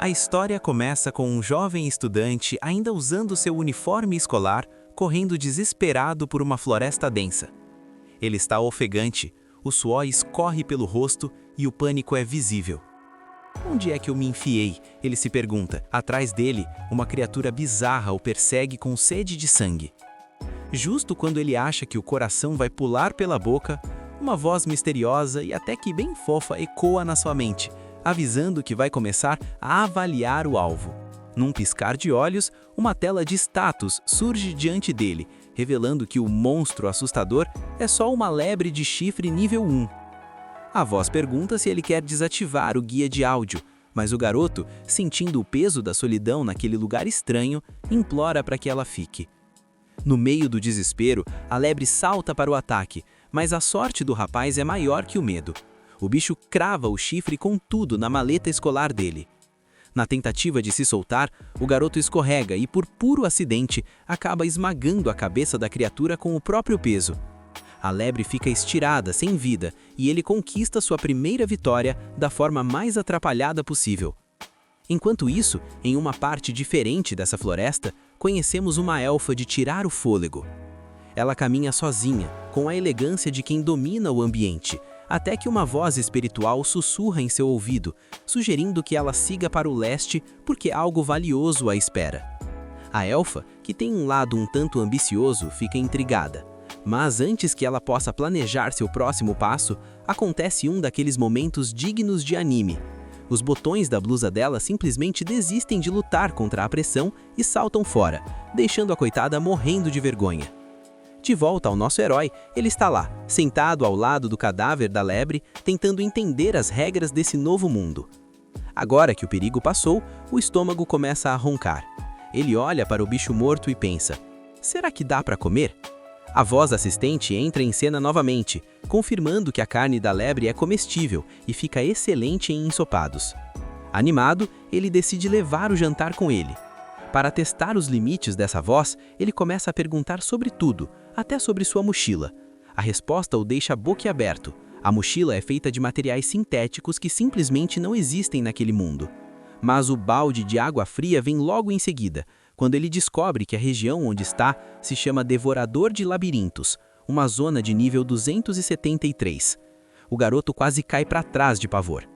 A história começa com um jovem estudante ainda usando seu uniforme escolar, correndo desesperado por uma floresta densa. Ele está ofegante, o suor escorre pelo rosto e o pânico é visível. Onde é que eu me enfiei? Ele se pergunta. Atrás dele, uma criatura bizarra o persegue com sede de sangue. Justo quando ele acha que o coração vai pular pela boca, uma voz misteriosa e até que bem fofa ecoa na sua mente, avisando que vai começar a avaliar o alvo. Num piscar de olhos, uma tela de status surge diante dele, revelando que o monstro assustador é só uma lebre de chifre nível 1. A voz pergunta se ele quer desativar o guia de áudio, mas o garoto, sentindo o peso da solidão naquele lugar estranho, implora para que ela fique. No meio do desespero, a lebre salta para o ataque, mas a sorte do rapaz é maior que o medo. O bicho crava o chifre com tudo na maleta escolar dele. Na tentativa de se soltar, o garoto escorrega e, por puro acidente, acaba esmagando a cabeça da criatura com o próprio peso. A lebre fica estirada, sem vida, e ele conquista sua primeira vitória da forma mais atrapalhada possível. Enquanto isso, em uma parte diferente dessa floresta, conhecemos uma elfa de tirar o fôlego. Ela caminha sozinha, com a elegância de quem domina o ambiente, até que uma voz espiritual sussurra em seu ouvido, sugerindo que ela siga para o leste porque algo valioso a espera. A elfa, que tem um lado um tanto ambicioso, fica intrigada. Mas antes que ela possa planejar seu próximo passo, acontece um daqueles momentos dignos de anime. Os botões da blusa dela simplesmente desistem de lutar contra a pressão e saltam fora, deixando a coitada morrendo de vergonha. De volta ao nosso herói, ele está lá, sentado ao lado do cadáver da lebre, tentando entender as regras desse novo mundo. Agora que o perigo passou, o estômago começa a roncar. Ele olha para o bicho morto e pensa: será que dá para comer? A voz assistente entra em cena novamente, confirmando que a carne da lebre é comestível e fica excelente em ensopados. Animado, ele decide levar o jantar com ele. Para testar os limites dessa voz, ele começa a perguntar sobre tudo, até sobre sua mochila. A resposta o deixa boquiaberto. A mochila é feita de materiais sintéticos que simplesmente não existem naquele mundo. Mas o balde de água fria vem logo em seguida, quando ele descobre que a região onde está se chama Devorador de Labirintos, uma zona de nível 273. O garoto quase cai para trás de pavor.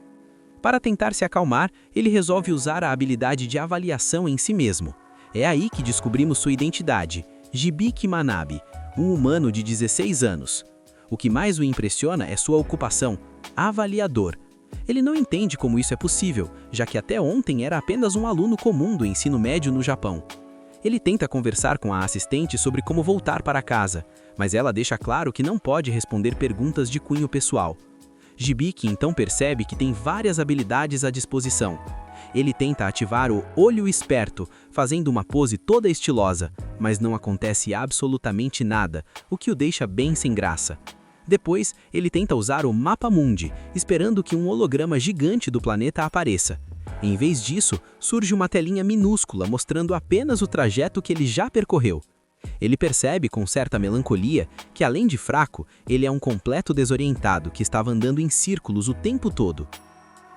Para tentar se acalmar, ele resolve usar a habilidade de avaliação em si mesmo. É aí que descobrimos sua identidade, Hibiki Manabe, um humano de 16 anos. O que mais o impressiona é sua ocupação, avaliador. Ele não entende como isso é possível, já que até ontem era apenas um aluno comum do ensino médio no Japão. Ele tenta conversar com a assistente sobre como voltar para casa, mas ela deixa claro que não pode responder perguntas de cunho pessoal. Hibiki então percebe que tem várias habilidades à disposição. Ele tenta ativar o Olho Esperto, fazendo uma pose toda estilosa, mas não acontece absolutamente nada, o que o deixa bem sem graça. Depois, ele tenta usar o Mapa Mundi, esperando que um holograma gigante do planeta apareça. Em vez disso, surge uma telinha minúscula mostrando apenas o trajeto que ele já percorreu. Ele percebe com certa melancolia que, além de fraco, ele é um completo desorientado que estava andando em círculos o tempo todo.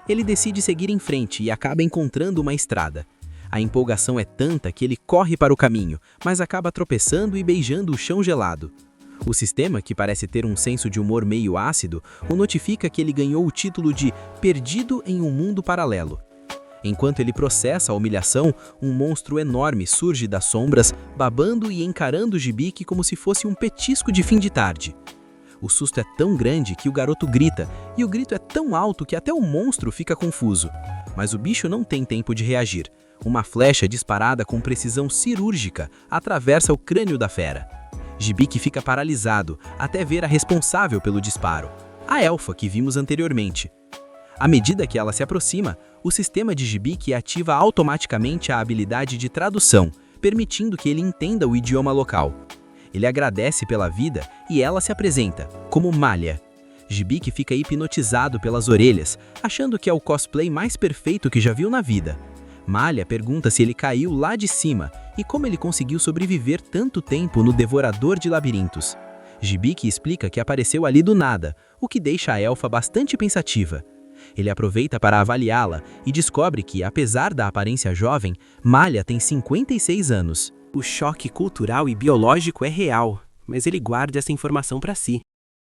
Ele decide seguir em frente e acaba encontrando uma estrada. A empolgação é tanta que ele corre para o caminho, mas acaba tropeçando e beijando o chão gelado. O sistema, que parece ter um senso de humor meio ácido, o notifica que ele ganhou o título de Perdido em um Mundo Paralelo. Enquanto ele processa a humilhação, um monstro enorme surge das sombras, babando e encarando Hibiki como se fosse um petisco de fim de tarde. O susto é tão grande que o garoto grita, e o grito é tão alto que até o monstro fica confuso. Mas o bicho não tem tempo de reagir. Uma flecha disparada com precisão cirúrgica atravessa o crânio da fera. Hibiki fica paralisado, até ver a responsável pelo disparo, a elfa que vimos anteriormente. À medida que ela se aproxima, o sistema de Hibiki ativa automaticamente a habilidade de tradução, permitindo que ele entenda o idioma local. Ele agradece pela vida e ela se apresenta como Malha. Hibiki fica hipnotizado pelas orelhas, achando que é o cosplay mais perfeito que já viu na vida. Malha pergunta se ele caiu lá de cima e como ele conseguiu sobreviver tanto tempo no Devorador de Labirintos. Hibiki explica que apareceu ali do nada, o que deixa a elfa bastante pensativa. Ele aproveita para avaliá-la e descobre que, apesar da aparência jovem, Malha tem 56 anos. O choque cultural e biológico é real, mas ele guarda essa informação para si.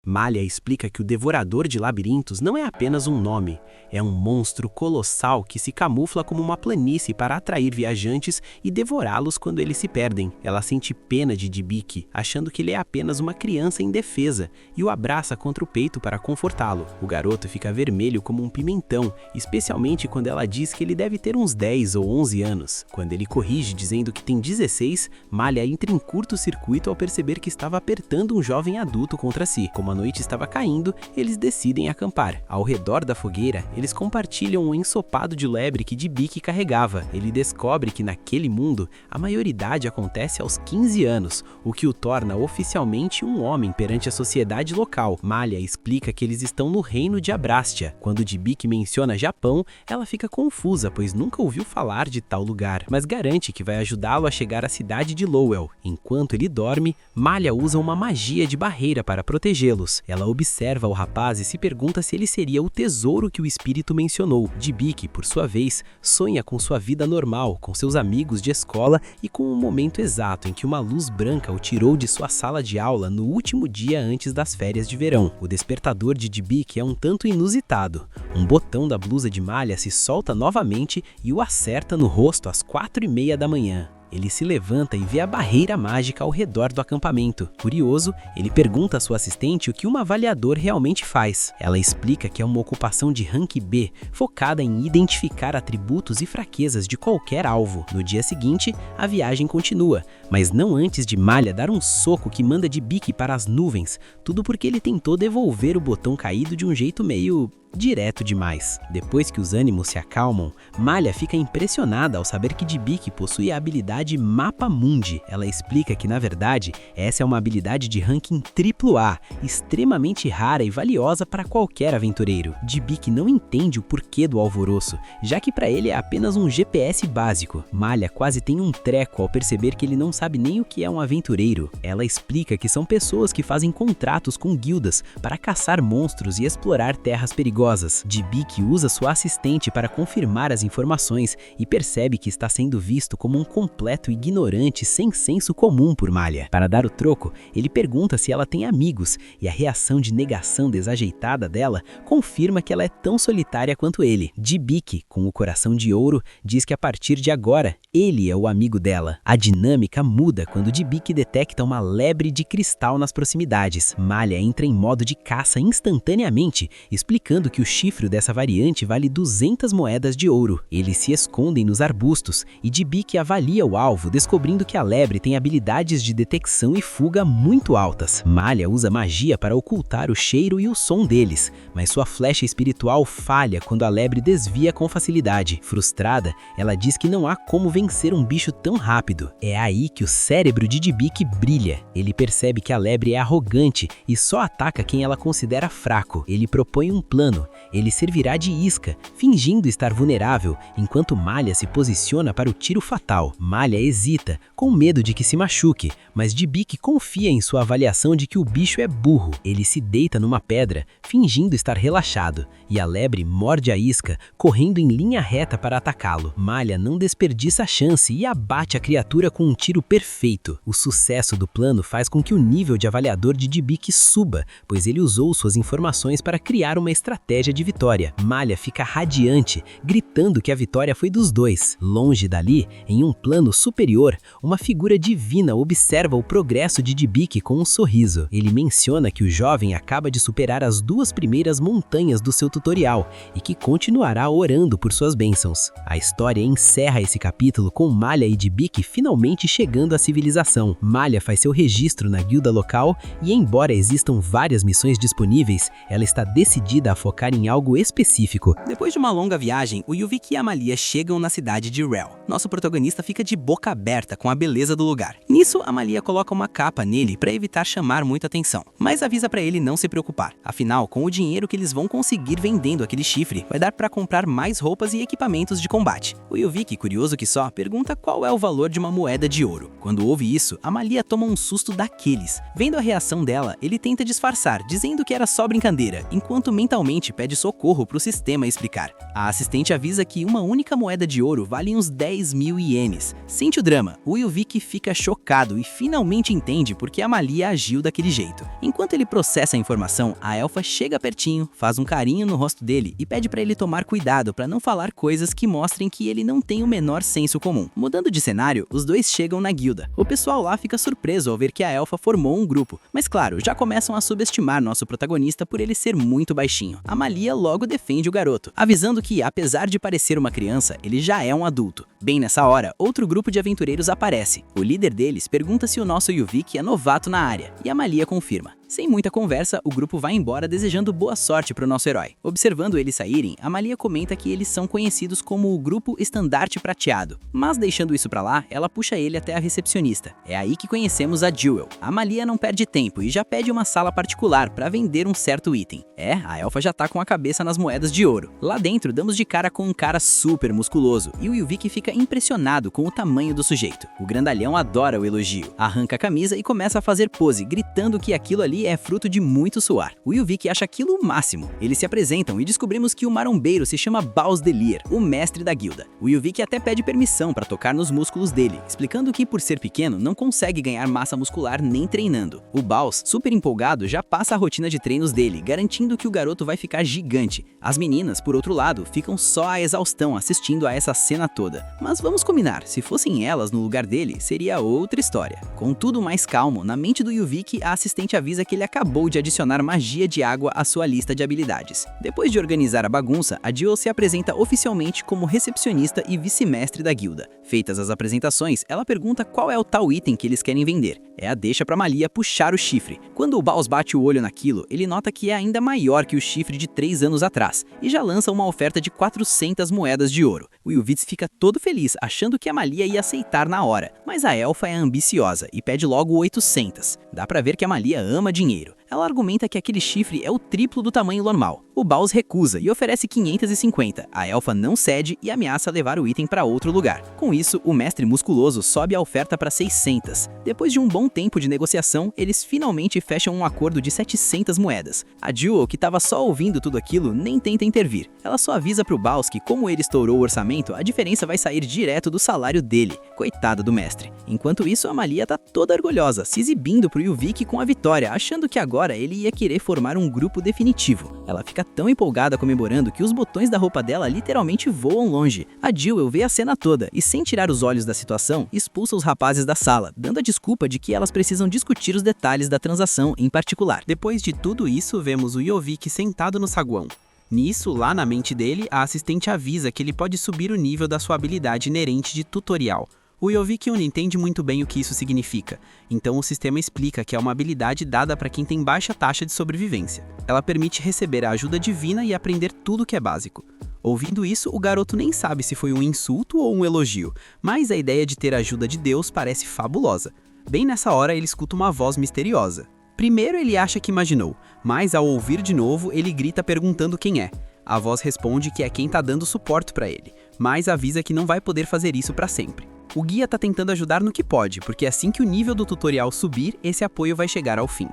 Malha explica que o Devorador de Labirintos não é apenas um nome, é um monstro colossal que se camufla como uma planície para atrair viajantes e devorá-los quando eles se perdem. Ela sente pena de Dybbuk, achando que ele é apenas uma criança indefesa, e o abraça contra o peito para confortá-lo. O garoto fica vermelho como um pimentão, especialmente quando ela diz que ele deve ter uns 10 ou 11 anos. Quando ele corrige dizendo que tem 16, Malha entra em curto-circuito ao perceber que estava apertando um jovem adulto contra si. Como a noite estava caindo, eles decidem acampar. Ao redor da fogueira, eles compartilham um ensopado de lebre que Dybbuk carregava. Ele descobre que naquele mundo, a maioridade acontece aos 15 anos, o que o torna oficialmente um homem perante a sociedade local. Malha explica que eles estão no reino de Abrastia. Quando Dybbuk menciona Japão, ela fica confusa, pois nunca ouviu falar de tal lugar, mas garante que vai ajudá-lo a chegar à cidade de Lowell. Enquanto ele dorme, Malha usa uma magia de barreira para protegê-los. Ela observa o rapaz e se pergunta se ele seria o tesouro que o espírito mencionou. Dybbuk, por sua vez, sonha com sua vida normal, com seus amigos de escola e com o momento exato em que uma luz branca o tirou de sua sala de aula no último dia antes das férias de verão. O despertador de Dybbuk é um tanto inusitado. Um botão da blusa de Malha se solta novamente e o acerta no rosto às 4h30 da manhã. Ele se levanta e vê a barreira mágica ao redor do acampamento. Curioso, ele pergunta à sua assistente o que um avaliador realmente faz. Ela explica que é uma ocupação de rank B, focada em identificar atributos e fraquezas de qualquer alvo. No dia seguinte, a viagem continua, mas não antes de Malha dar um soco que manda Dybbuk para as nuvens, tudo porque ele tentou devolver o botão caído de um jeito meio direto demais. Depois que os ânimos se acalmam, Malha fica impressionada ao saber que Dybbuk possui a habilidade Mapa Mundi. Ela explica que, na verdade, essa é uma habilidade de ranking AAA, extremamente rara e valiosa para qualquer aventureiro. Dybbuk não entende o porquê do alvoroço, já que para ele é apenas um GPS básico. Malha quase tem um treco ao perceber que ele não sabe nem o que é um aventureiro. Ela explica que são pessoas que fazem contratos com guildas para caçar monstros e explorar terras perigosas. Dybbuk usa sua assistente para confirmar as informações e percebe que está sendo visto como um completo ignorante sem senso comum por Malha. Para dar o troco, ele pergunta se ela tem amigos e a reação de negação desajeitada dela confirma que ela é tão solitária quanto ele. Dybbuk, com o coração de ouro, diz que a partir de agora, ele é o amigo dela. A dinâmica muda quando Dybbuk detecta uma lebre de cristal nas proximidades. Malha entra em modo de caça instantaneamente, explicando que o chifre dessa variante vale 200 moedas de ouro. Eles se escondem nos arbustos e Dybbuk avalia o alvo, descobrindo que a lebre tem habilidades de detecção e fuga muito altas. Malha usa magia para ocultar o cheiro e o som deles, mas sua flecha espiritual falha quando a lebre desvia com facilidade. Frustrada, ela diz que não há como vencer um bicho tão rápido. É aí que o cérebro de Dybbuk brilha. Ele percebe que a lebre é arrogante e só ataca quem ela considera fraco. Ele propõe um plano. Ele servirá de isca, fingindo estar vulnerável, enquanto Malha se posiciona para o tiro fatal. Malha hesita, com medo de que se machuque, mas Dybbuk confia em sua avaliação de que o bicho é burro. Ele se deita numa pedra, fingindo estar relaxado, e a lebre morde a isca, correndo em linha reta para atacá-lo. Malha não desperdiça a chance e abate a criatura com um tiro perfeito. O sucesso do plano faz com que o nível de avaliador de Dybbuk suba, pois ele usou suas informações para criar uma estratégia de vitória. Malha fica radiante, gritando que a vitória foi dos dois. Longe dali, em um plano superior, uma figura divina observa o progresso de Dybbuk com um sorriso. Ele menciona que o jovem acaba de superar as 2 primeiras montanhas do seu tutorial e que continuará orando por suas bênçãos. A história encerra esse capítulo com Malha e Dybbuk finalmente chegando à civilização. Malha faz seu registro na guilda local e, embora existam várias missões disponíveis, ela está decidida a focar em algo específico. Depois de uma longa viagem, o Yuvik e a Amalia chegam na cidade de Rel. Nosso protagonista fica de boca aberta com a beleza do lugar. Nisso, Amalia coloca uma capa nele para evitar chamar muita atenção, mas avisa para ele não se preocupar. Afinal, com o dinheiro que eles vão conseguir vendendo aquele chifre, vai dar para comprar mais roupas e equipamentos de combate. O Yuvik, curioso que só, pergunta qual é o valor de uma moeda de ouro. Quando ouve isso, Amalia toma um susto daqueles. Vendo a reação dela, ele tenta disfarçar, dizendo que era só brincadeira, enquanto mentalmente imediatamente pede socorro para o sistema explicar. A assistente avisa que uma única moeda de ouro vale uns 10.000 ienes. Sente o drama, o Yuvik fica chocado e finalmente entende por que a Malia agiu daquele jeito. Enquanto ele processa a informação, a elfa chega pertinho, faz um carinho no rosto dele e pede para ele tomar cuidado para não falar coisas que mostrem que ele não tem o menor senso comum. Mudando de cenário, os dois chegam na guilda. O pessoal lá fica surpreso ao ver que a elfa formou um grupo, mas claro, já começam a subestimar nosso protagonista por ele ser muito baixinho. A Malia logo defende o garoto, avisando que, apesar de parecer uma criança, ele já é um adulto. Bem nessa hora, outro grupo de aventureiros aparece. O líder deles pergunta se o nosso Yuvik é novato na área, e a Malia confirma. Sem muita conversa, o grupo vai embora desejando boa sorte para o nosso herói. Observando eles saírem, a Malia comenta que eles são conhecidos como o Grupo Estandarte Prateado. Mas deixando isso pra lá, ela puxa ele até a recepcionista. É aí que conhecemos a Jewel. A Malia não perde tempo e já pede uma sala particular para vender um certo item. A elfa já tá com a cabeça nas moedas de ouro. Lá dentro, damos de cara com um cara super musculoso e o Yuvik fica impressionado com o tamanho do sujeito. O grandalhão adora o elogio, arranca a camisa e começa a fazer pose, gritando que aquilo ali é fruto de muito suar. O Yuvik acha aquilo o máximo. Eles se apresentam e descobrimos que o marombeiro se chama Baus Delir, o mestre da guilda. O Yuvik até pede permissão para tocar nos músculos dele, explicando que por ser pequeno não consegue ganhar massa muscular nem treinando. O Baus, super empolgado, já passa a rotina de treinos dele, garantindo que o garoto vai ficar gigante. As meninas, por outro lado, ficam só à exaustão assistindo a essa cena toda. Mas vamos combinar, se fossem elas no lugar dele, seria outra história. Com tudo mais calmo, na mente do Yuvik, a assistente avisa que ele acabou de adicionar magia de água à sua lista de habilidades. Depois de organizar a bagunça, a Jewel se apresenta oficialmente como recepcionista e vice-mestre da guilda. Feitas as apresentações, ela pergunta qual é o tal item que eles querem vender. É a deixa pra Malia puxar o chifre. Quando o Baus bate o olho naquilo, ele nota que é ainda maior que o chifre de 3 anos atrás, e já lança uma oferta de 400 moedas de ouro. O Yuvik fica todo feliz, achando que a Malia ia aceitar na hora, mas a elfa é ambiciosa e pede logo 800. Dá pra ver que a Malia ama dinheiro. Ela argumenta que aquele chifre é o triplo do tamanho normal. O Baus recusa e oferece 550. A elfa não cede e ameaça levar o item para outro lugar. Com isso, o mestre musculoso sobe a oferta para 600. Depois de um bom tempo de negociação, eles finalmente fecham um acordo de 700 moedas. A Jewel, que estava só ouvindo tudo aquilo, nem tenta intervir. Ela só avisa pro Baus que, como ele estourou o orçamento, a diferença vai sair direto do salário dele. Coitado do mestre. Enquanto isso, a Malia tá toda orgulhosa, se exibindo pro Yuvik com a vitória, achando que agora ele ia querer formar um grupo definitivo. Ela fica tão empolgada comemorando que os botões da roupa dela literalmente voam longe. A Jewel vê a cena toda e, sem tirar os olhos da situação, expulsa os rapazes da sala, dando a desculpa de que elas precisam discutir os detalhes da transação em particular. Depois de tudo isso, vemos o Yuvik sentado no saguão. Nisso, lá na mente dele, a assistente avisa que ele pode subir o nível da sua habilidade inerente de tutorial. O Yuvik não entende muito bem o que isso significa, então o sistema explica que é uma habilidade dada para quem tem baixa taxa de sobrevivência. Ela permite receber a ajuda divina e aprender tudo que é básico. Ouvindo isso, o garoto nem sabe se foi um insulto ou um elogio, mas a ideia de ter a ajuda de Deus parece fabulosa. Bem nessa hora, ele escuta uma voz misteriosa. Primeiro ele acha que imaginou, mas ao ouvir de novo, ele grita perguntando quem é. A voz responde que é quem tá dando suporte para ele, mas avisa que não vai poder fazer isso para sempre. O guia tá tentando ajudar no que pode, porque assim que o nível do tutorial subir, esse apoio vai chegar ao fim.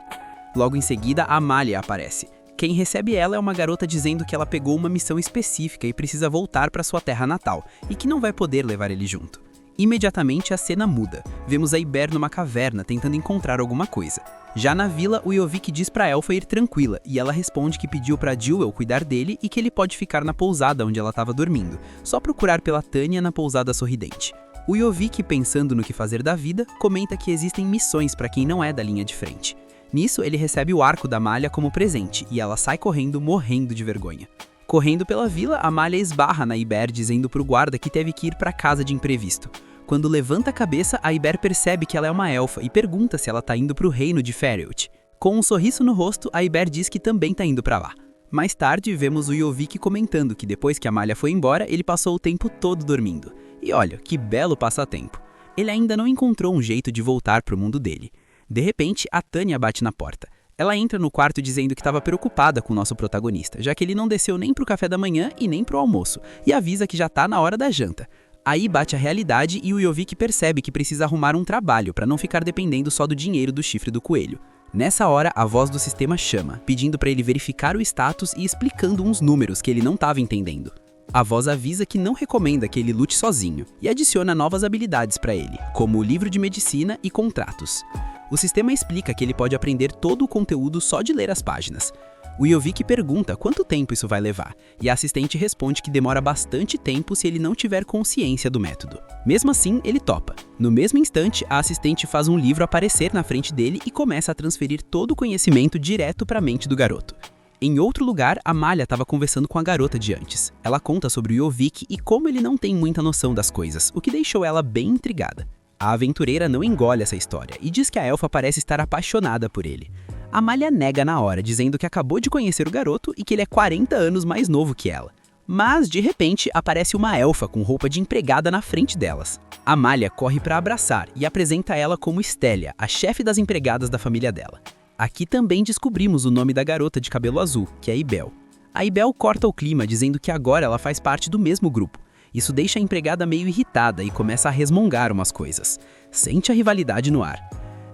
Logo em seguida, a Malia aparece. Quem recebe ela é uma garota dizendo que ela pegou uma missão específica e precisa voltar para sua terra natal, e que não vai poder levar ele junto. Imediatamente a cena muda. Vemos a Iber numa caverna tentando encontrar alguma coisa. Já na vila, o Yuvik diz pra elfa ir tranquila, e ela responde que pediu pra Jewel cuidar dele e que ele pode ficar na pousada onde ela estava dormindo, só procurar pela Tânia na pousada sorridente. O Yuvik, pensando no que fazer da vida, comenta que existem missões para quem não é da linha de frente. Nisso, ele recebe o arco da Malia como presente e ela sai correndo, morrendo de vergonha. Correndo pela vila, a Malia esbarra na Iber dizendo pro guarda que teve que ir para casa de imprevisto. Quando levanta a cabeça, a Iber percebe que ela é uma elfa e pergunta se ela tá indo pro reino de Feriot. Com um sorriso no rosto, a Iber diz que também tá indo para lá. Mais tarde, vemos o Yuvik comentando que depois que a Malia foi embora, ele passou o tempo todo dormindo. E olha, que belo passatempo. Ele ainda não encontrou um jeito de voltar pro mundo dele. De repente, a Tânia bate na porta. Ela entra no quarto dizendo que estava preocupada com o nosso protagonista, já que ele não desceu nem pro café da manhã e nem pro almoço, e avisa que já tá na hora da janta. Aí bate a realidade e o Yuvik percebe que precisa arrumar um trabalho para não ficar dependendo só do dinheiro do chifre do coelho. Nessa hora, a voz do sistema chama, pedindo para ele verificar o status e explicando uns números que ele não estava entendendo. A voz avisa que não recomenda que ele lute sozinho e adiciona novas habilidades para ele, como o livro de medicina e contratos. O sistema explica que ele pode aprender todo o conteúdo só de ler as páginas. O Yovik pergunta quanto tempo isso vai levar, e a assistente responde que demora bastante tempo se ele não tiver consciência do método. Mesmo assim, ele topa. No mesmo instante, a assistente faz um livro aparecer na frente dele e começa a transferir todo o conhecimento direto para a mente do garoto. Em outro lugar, a Malha estava conversando com a garota de antes. Ela conta sobre o Yovik e como ele não tem muita noção das coisas, o que deixou ela bem intrigada. A aventureira não engole essa história e diz que a elfa parece estar apaixonada por ele. A Malha nega na hora, dizendo que acabou de conhecer o garoto e que ele é 40 anos mais novo que ela. Mas, de repente, aparece uma elfa com roupa de empregada na frente delas. A Malha corre para abraçar e apresenta ela como Stélia, a chefe das empregadas da família dela. Aqui também descobrimos o nome da garota de cabelo azul, que é Ibel. A Ibel corta o clima dizendo que agora ela faz parte do mesmo grupo. Isso deixa a empregada meio irritada e começa a resmungar umas coisas. Sente a rivalidade no ar.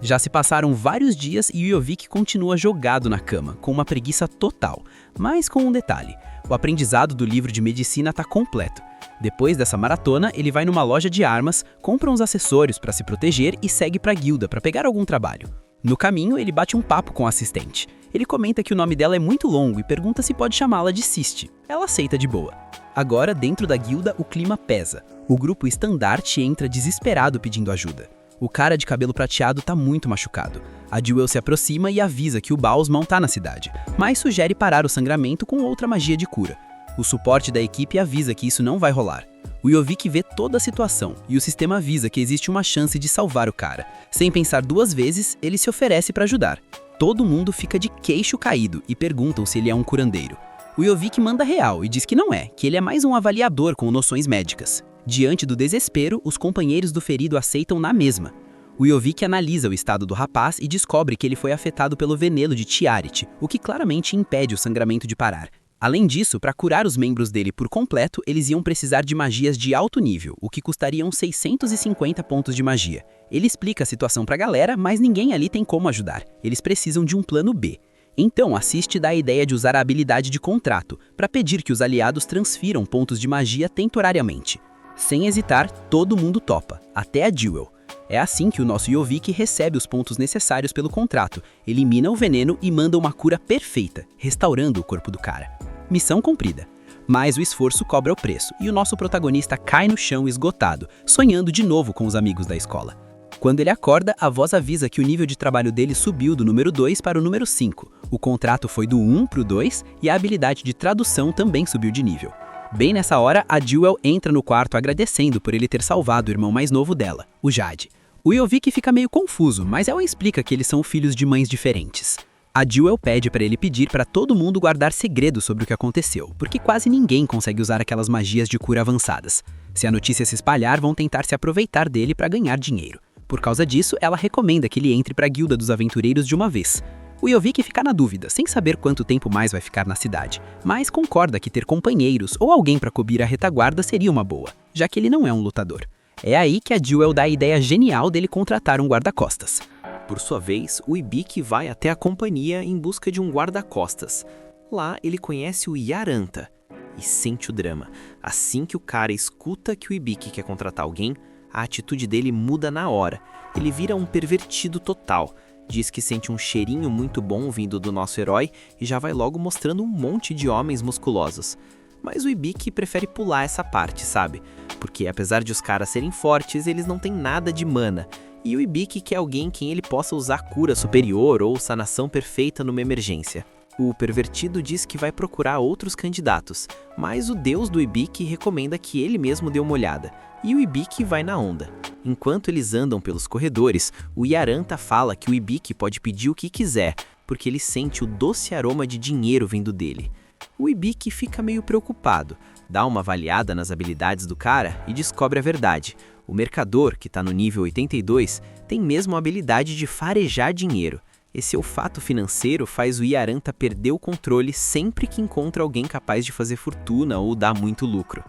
Já se passaram vários dias e o Yovik continua jogado na cama, com uma preguiça total. Mas com um detalhe, o aprendizado do livro de medicina está completo. Depois dessa maratona, ele vai numa loja de armas, compra uns acessórios para se proteger e segue para a guilda para pegar algum trabalho. No caminho, ele bate um papo com a assistente. Ele comenta que o nome dela é muito longo e pergunta se pode chamá-la de Siste. Ela aceita de boa. Agora, dentro da guilda, o clima pesa. O grupo estandarte entra desesperado pedindo ajuda. O cara de cabelo prateado tá muito machucado. A Jewel se aproxima e avisa que o Bausman tá na cidade, mas sugere parar o sangramento com outra magia de cura. O suporte da equipe avisa que isso não vai rolar. O Yovik vê toda a situação e o sistema avisa que existe uma chance de salvar o cara. Sem pensar duas vezes, ele se oferece para ajudar. Todo mundo fica de queixo caído e perguntam se ele é um curandeiro. O Yovik manda real e diz que não é, que ele é mais um avaliador com noções médicas. Diante do desespero, os companheiros do ferido aceitam na mesma. O Yovik analisa o estado do rapaz e descobre que ele foi afetado pelo veneno de Tiarit, o que claramente impede o sangramento de parar. Além disso, para curar os membros dele por completo, eles iam precisar de magias de alto nível, o que custariam 650 pontos de magia. Ele explica a situação pra galera, mas ninguém ali tem como ajudar. Eles precisam de um plano B. Então, assiste dá a ideia de usar a habilidade de contrato, para pedir que os aliados transfiram pontos de magia temporariamente. Sem hesitar, todo mundo topa, até a Jewel. É assim que o nosso Yovik recebe os pontos necessários pelo contrato, elimina o veneno e manda uma cura perfeita, restaurando o corpo do cara. Missão cumprida. Mas o esforço cobra o preço e o nosso protagonista cai no chão esgotado, sonhando de novo com os amigos da escola. Quando ele acorda, a voz avisa que o nível de trabalho dele subiu do número 2 para o número 5. O contrato foi do 1 para o 2 e a habilidade de tradução também subiu de nível. Bem nessa hora, a Jewel entra no quarto agradecendo por ele ter salvado o irmão mais novo dela, o Jade. O Yovik fica meio confuso, mas ela explica que eles são filhos de mães diferentes. A Jewel pede para ele pedir para todo mundo guardar segredo sobre o que aconteceu, porque quase ninguém consegue usar aquelas magias de cura avançadas. Se a notícia se espalhar, vão tentar se aproveitar dele para ganhar dinheiro. Por causa disso, ela recomenda que ele entre para a Guilda dos Aventureiros de uma vez. O Yovik fica na dúvida, sem saber quanto tempo mais vai ficar na cidade, mas concorda que ter companheiros ou alguém para cobrir a retaguarda seria uma boa, já que ele não é um lutador. É aí que a Jewel dá a ideia genial dele contratar um guarda-costas. Por sua vez, o Ibik vai até a companhia em busca de um guarda-costas. Lá, ele conhece o Yaranta e sente o drama. Assim que o cara escuta que o Ibik quer contratar alguém, a atitude dele muda na hora. Ele vira um pervertido total. Diz que sente um cheirinho muito bom vindo do nosso herói e já vai logo mostrando um monte de homens musculosos. Mas o Ibik prefere pular essa parte, sabe? Porque apesar de os caras serem fortes, eles não têm nada de mana. E o Ibik quer alguém quem ele possa usar cura superior ou sanação perfeita numa emergência. O pervertido diz que vai procurar outros candidatos, mas o deus do Ibik recomenda que ele mesmo dê uma olhada. E o Ibik vai na onda. Enquanto eles andam pelos corredores, o Yaranta fala que o Ibik pode pedir o que quiser, porque ele sente o doce aroma de dinheiro vindo dele. O Ibik fica meio preocupado, dá uma avaliada nas habilidades do cara e descobre a verdade. O mercador, que está no nível 82, tem mesmo a habilidade de farejar dinheiro. Esse olfato financeiro faz o Yaranta perder o controle sempre que encontra alguém capaz de fazer fortuna ou dar muito lucro.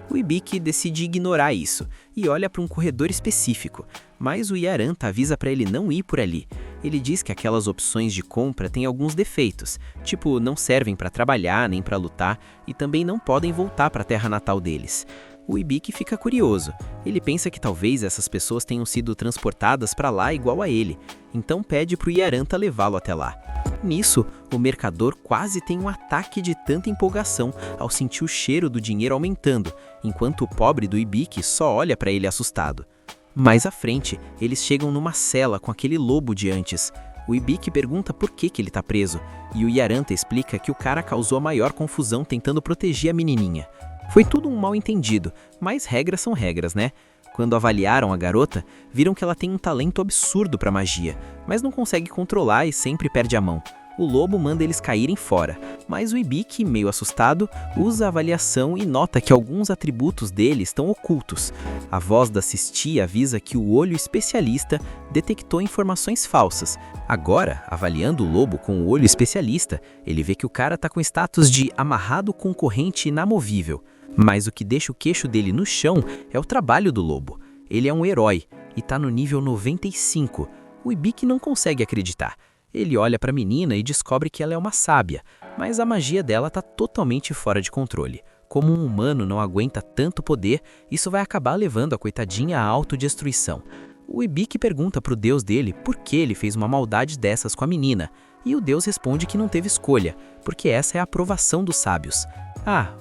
O Ibik decide ignorar isso e olha para um corredor específico, mas o Yaranta avisa para ele não ir por ali. Ele diz que aquelas opções de compra têm alguns defeitos, tipo não servem para trabalhar nem para lutar e também não podem voltar para a terra natal deles. O Ibiki fica curioso. Ele pensa que talvez essas pessoas tenham sido transportadas para lá igual a ele, então pede para o Yaranta levá-lo até lá. Nisso, o mercador quase tem um ataque de tanta empolgação ao sentir o cheiro do dinheiro aumentando, enquanto o pobre do Ibiki só olha para ele assustado. Mais à frente, eles chegam numa cela com aquele lobo de antes. O Ibiki pergunta por que ele está preso, e o Yaranta explica que o cara causou a maior confusão tentando proteger a menininha. Foi tudo um mal-entendido, mas regras são regras, né? Quando avaliaram a garota, viram que ela tem um talento absurdo para magia, mas não consegue controlar e sempre perde a mão. O lobo manda eles caírem fora, mas o Ibiki, meio assustado, usa a avaliação e nota que alguns atributos dele estão ocultos. A voz da Sisti avisa que o olho especialista detectou informações falsas. Agora, avaliando o lobo com o olho especialista, ele vê que o cara tá com status de amarrado com corrente inamovível. Mas o que deixa o queixo dele no chão é o trabalho do lobo. Ele é um herói e tá no nível 95. O Ibiki não consegue acreditar. Ele olha para a menina e descobre que ela é uma sábia, mas a magia dela tá totalmente fora de controle. Como um humano não aguenta tanto poder, isso vai acabar levando a coitadinha à autodestruição. O Ibiki pergunta pro deus dele por que ele fez uma maldade dessas com a menina, e o deus responde que não teve escolha, porque essa é a aprovação dos sábios.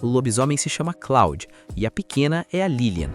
O lobisomem se chama Cloud, e a pequena é a Lilian.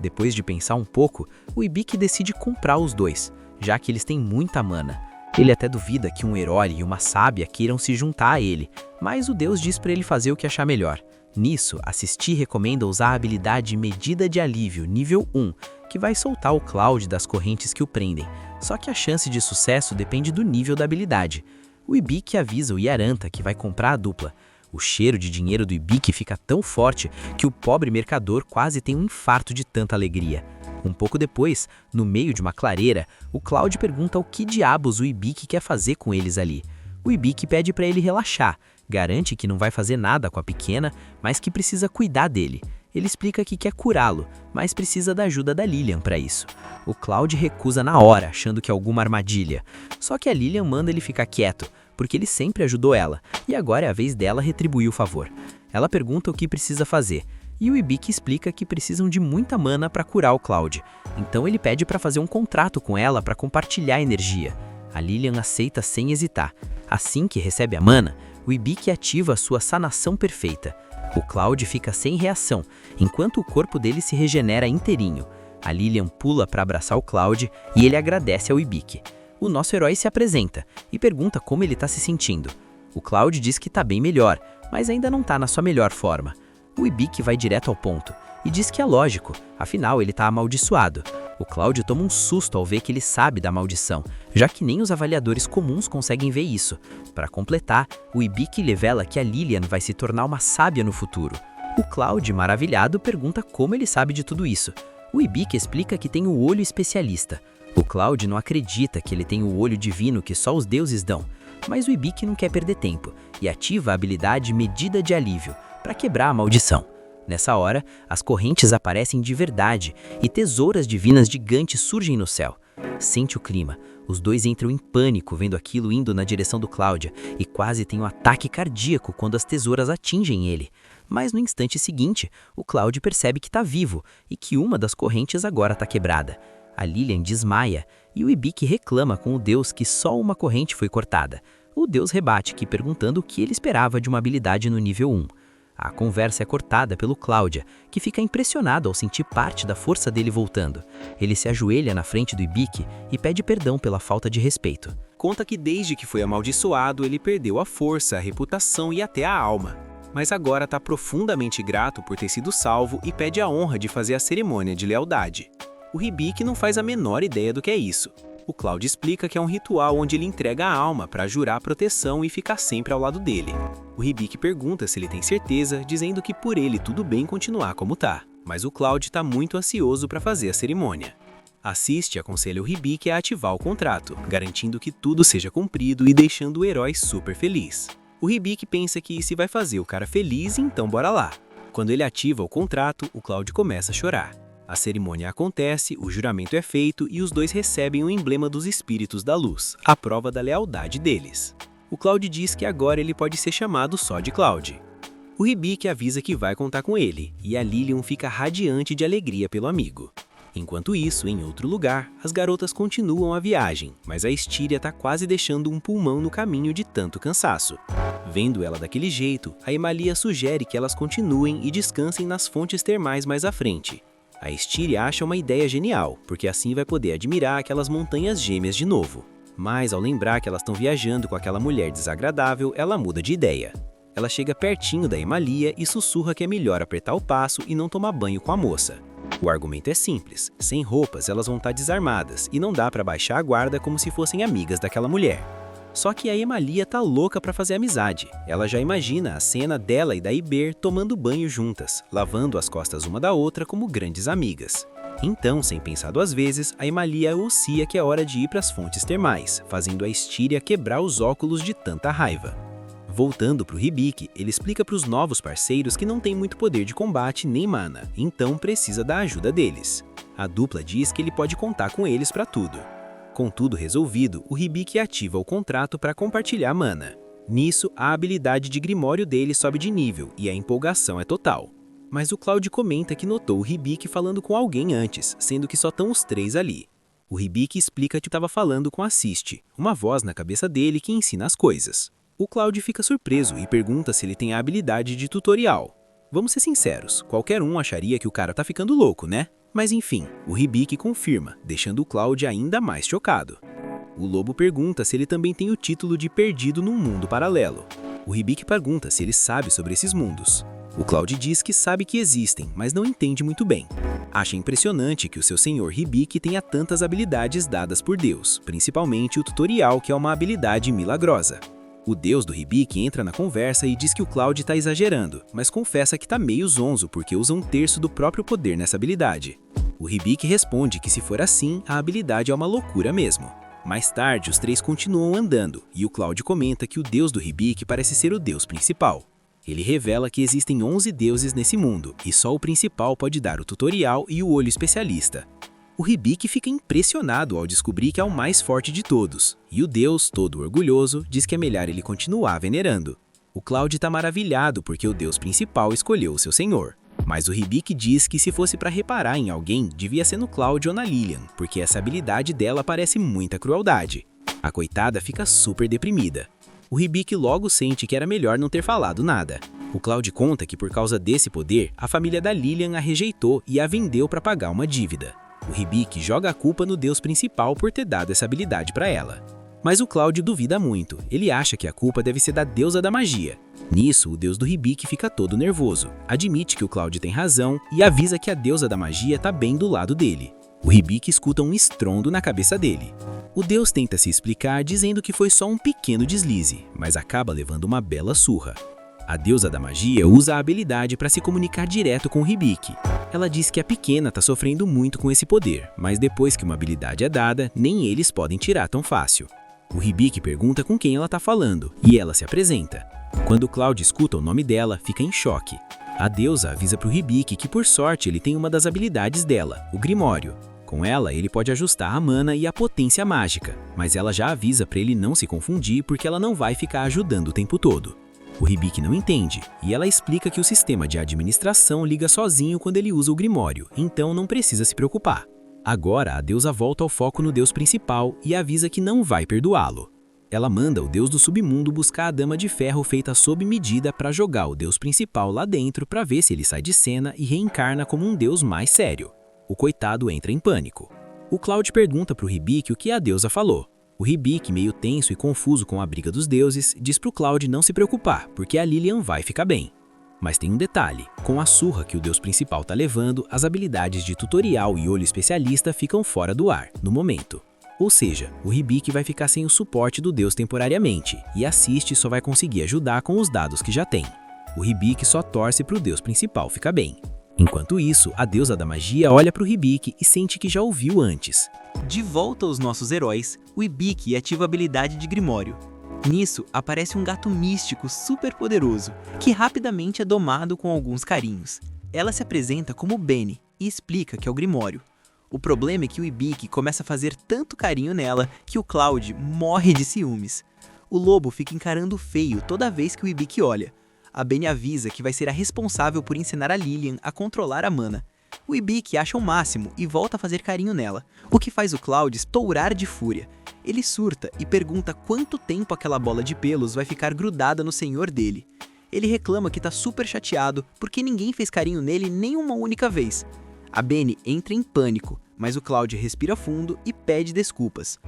Depois de pensar um pouco, o Ibiki decide comprar os dois, já que eles têm muita mana. Ele até duvida que um herói e uma sábia queiram se juntar a ele, mas o deus diz para ele fazer o que achar melhor. Nisso, a Sisti recomenda usar a habilidade Medida de Alívio, nível 1, que vai soltar o Cloud das correntes que o prendem, só que a chance de sucesso depende do nível da habilidade. O Ibiki avisa o Yaranta que vai comprar a dupla. O cheiro de dinheiro do Ibiki fica tão forte que o pobre mercador quase tem um infarto de tanta alegria. Um pouco depois, no meio de uma clareira, o Cloud pergunta o que diabos o Ibiki quer fazer com eles ali. O Ibiki pede para ele relaxar, garante que não vai fazer nada com a pequena, mas que precisa cuidar dele. Ele explica que quer curá-lo, mas precisa da ajuda da Lilian para isso. O Cloud recusa na hora, achando que é alguma armadilha. Só que a Lilian manda ele ficar quieto, porque ele sempre ajudou ela, e agora é a vez dela retribuir o favor. Ela pergunta o que precisa fazer, e o Ibiki explica que precisam de muita mana para curar o Cloud. Então ele pede para fazer um contrato com ela para compartilhar a energia. A Lilian aceita sem hesitar. Assim que recebe a mana, o Ibiki ativa a sua sanação perfeita. O Cloud fica sem reação, enquanto o corpo dele se regenera inteirinho. A Lilian pula para abraçar o Cloud e ele agradece ao Ibiki. O nosso herói se apresenta e pergunta como ele está se sentindo. O Cloud diz que está bem melhor, mas ainda não está na sua melhor forma. O Ibiki vai direto ao ponto e diz que é lógico, afinal ele está amaldiçoado. O Cloud toma um susto ao ver que ele sabe da maldição, já que nem os avaliadores comuns conseguem ver isso. Para completar, o Ibiki revela que a Lilian vai se tornar uma sábia no futuro. O Cloud, maravilhado, pergunta como ele sabe de tudo isso. O Ibiki explica que tem o olho especialista. O Cloud não acredita que ele tem o olho divino que só os deuses dão, mas o Ibiki não quer perder tempo e ativa a habilidade Medida de Alívio para quebrar a maldição. Nessa hora, as correntes aparecem de verdade e tesouras divinas gigantes surgem no céu. Sente o clima. Os dois entram em pânico vendo aquilo indo na direção do Cláudia e quase tem um ataque cardíaco quando as tesouras atingem ele. Mas no instante seguinte, o Cláudio percebe que está vivo e que uma das correntes agora está quebrada. A Lilian desmaia e o Ibiki reclama com o deus que só uma corrente foi cortada. O deus rebate que perguntando o que ele esperava de uma habilidade no nível 1. A conversa é cortada pelo Cláudia, que fica impressionado ao sentir parte da força dele voltando. Ele se ajoelha na frente do Ibiki e pede perdão pela falta de respeito. Conta que desde que foi amaldiçoado, ele perdeu a força, a reputação e até a alma. Mas agora está profundamente grato por ter sido salvo e pede a honra de fazer a cerimônia de lealdade. O Ibiki não faz a menor ideia do que é isso. O Cláudio explica que é um ritual onde ele entrega a alma para jurar proteção e ficar sempre ao lado dele. O Ibiki pergunta se ele tem certeza, dizendo que por ele tudo bem continuar como tá. Mas o Cláudio está muito ansioso para fazer a cerimônia. Assiste aconselha o Ibiki a ativar o contrato, garantindo que tudo seja cumprido e deixando o herói super feliz. O Ibiki pensa que se vai fazer o cara feliz, então bora lá. Quando ele ativa o contrato, o Cláudio começa a chorar. A cerimônia acontece, o juramento é feito e os dois recebem o emblema dos espíritos da luz, a prova da lealdade deles. O Cloud diz que agora ele pode ser chamado só de Cloud. O Hibiki avisa que vai contar com ele, e a Lilian fica radiante de alegria pelo amigo. Enquanto isso, em outro lugar, as garotas continuam a viagem, mas a Styria tá quase deixando um pulmão no caminho de tanto cansaço. Vendo ela daquele jeito, a Emalia sugere que elas continuem e descansem nas fontes termais mais à frente. A Styria acha uma ideia genial, porque assim vai poder admirar aquelas montanhas gêmeas de novo. Mas ao lembrar que elas estão viajando com aquela mulher desagradável, ela muda de ideia. Ela chega pertinho da Emalia e sussurra que é melhor apertar o passo e não tomar banho com a moça. O argumento é simples, sem roupas elas vão estar desarmadas e não dá pra baixar a guarda como se fossem amigas daquela mulher. Só que a Emalia tá louca pra fazer amizade. Ela já imagina a cena dela e da Iber tomando banho juntas, lavando as costas uma da outra como grandes amigas. Então, sem pensar duas vezes, a Emalia anuncia que é hora de ir pras fontes termais, fazendo a Styria quebrar os óculos de tanta raiva. Voltando pro Hibiki, ele explica pros novos parceiros que não tem muito poder de combate nem mana, então precisa da ajuda deles. A dupla diz que ele pode contar com eles pra tudo. Com tudo resolvido, o Hibiki ativa o contrato para compartilhar mana. Nisso, a habilidade de Grimório dele sobe de nível e a empolgação é total. Mas o Cloud comenta que notou o Hibiki falando com alguém antes, sendo que só estão os três ali. O Hibiki explica que estava falando com a Siste, uma voz na cabeça dele que ensina as coisas. O Cloud fica surpreso e pergunta se ele tem a habilidade de tutorial. Vamos ser sinceros, qualquer um acharia que o cara tá ficando louco, né? Mas enfim, o Hibiki confirma, deixando o Cloud ainda mais chocado. O Lobo pergunta se ele também tem o título de perdido num mundo paralelo. O Hibiki pergunta se ele sabe sobre esses mundos. O Cloud diz que sabe que existem, mas não entende muito bem. Acha impressionante que o seu senhor Hibiki tenha tantas habilidades dadas por Deus, principalmente o tutorial, que é uma habilidade milagrosa. O deus do Hibiki entra na conversa e diz que o Cloud tá exagerando, mas confessa que tá meio zonzo porque usa 1/3 do próprio poder nessa habilidade. O Hibiki responde que se for assim, a habilidade é uma loucura mesmo. Mais tarde, os três continuam andando, e o Cloud comenta que o deus do Hibiki parece ser o deus principal. Ele revela que existem 11 deuses nesse mundo, e só o principal pode dar o tutorial e o olho especialista. O Hibiki fica impressionado ao descobrir que é o mais forte de todos, e o deus, todo orgulhoso, diz que é melhor ele continuar venerando. O Cloud tá maravilhado porque o deus principal escolheu o seu senhor. Mas o Hibiki diz que se fosse para reparar em alguém, devia ser no Cloud ou na Lilian, porque essa habilidade dela parece muita crueldade. A coitada fica super deprimida. O Hibiki logo sente que era melhor não ter falado nada. O Cloud conta que por causa desse poder, a família da Lilian a rejeitou e a vendeu para pagar uma dívida. O Hibiki joga a culpa no deus principal por ter dado essa habilidade para ela. Mas o Cloud duvida muito, ele acha que a culpa deve ser da deusa da magia. Nisso, o deus do Hibiki fica todo nervoso, admite que o Cloud tem razão e avisa que a deusa da magia tá bem do lado dele. O Hibiki escuta um estrondo na cabeça dele. O deus tenta se explicar dizendo que foi só um pequeno deslize, mas acaba levando uma bela surra. A deusa da magia usa a habilidade para se comunicar direto com o Hibiki. Ela diz que a pequena está sofrendo muito com esse poder, mas depois que uma habilidade é dada, nem eles podem tirar tão fácil. O Hibiki pergunta com quem ela está falando, e ela se apresenta. Quando o Cloud escuta o nome dela, fica em choque. A deusa avisa para o Hibiki que por sorte ele tem uma das habilidades dela, o Grimório. Com ela, ele pode ajustar a mana e a potência mágica, mas ela já avisa para ele não se confundir porque ela não vai ficar ajudando o tempo todo. O Hibiki não entende, e ela explica que o sistema de administração liga sozinho quando ele usa o Grimório, então não precisa se preocupar. Agora, a deusa volta ao foco no deus principal e avisa que não vai perdoá-lo. Ela manda o deus do submundo buscar a dama de ferro feita sob medida para jogar o deus principal lá dentro para ver se ele sai de cena e reencarna como um deus mais sério. O coitado entra em pânico. O Cloud pergunta para o Hibiki o que a deusa falou. O Hibiki, meio tenso e confuso com a briga dos deuses, diz pro Cloud não se preocupar, porque a Lilian vai ficar bem. Mas tem um detalhe, com a surra que o deus principal tá levando, as habilidades de tutorial e olho especialista ficam fora do ar, no momento. Ou seja, o Hibiki vai ficar sem o suporte do deus temporariamente, e a Siste só vai conseguir ajudar com os dados que já tem. O Hibiki só torce pro deus principal ficar bem. Enquanto isso, a deusa da magia olha pro Hibiki e sente que já ouviu antes. De volta aos nossos heróis, o Hibiki ativa a habilidade de Grimório. Nisso, aparece um gato místico super poderoso, que rapidamente é domado com alguns carinhos. Ela se apresenta como Benny e explica que é o Grimório. O problema é que o Ibiki começa a fazer tanto carinho nela que o Cloud morre de ciúmes. O lobo fica encarando feio toda vez que o Ibiki olha. A Benny avisa que vai ser a responsável por ensinar a Lilian a controlar a mana. O Ibiki acha o máximo e volta a fazer carinho nela, o que faz o Cloud estourar de fúria. Ele surta e pergunta quanto tempo aquela bola de pelos vai ficar grudada no senhor dele. Ele reclama que tá super chateado porque ninguém fez carinho nele nem uma única vez. A Benny entra em pânico, mas o Cloud respira fundo e pede desculpas.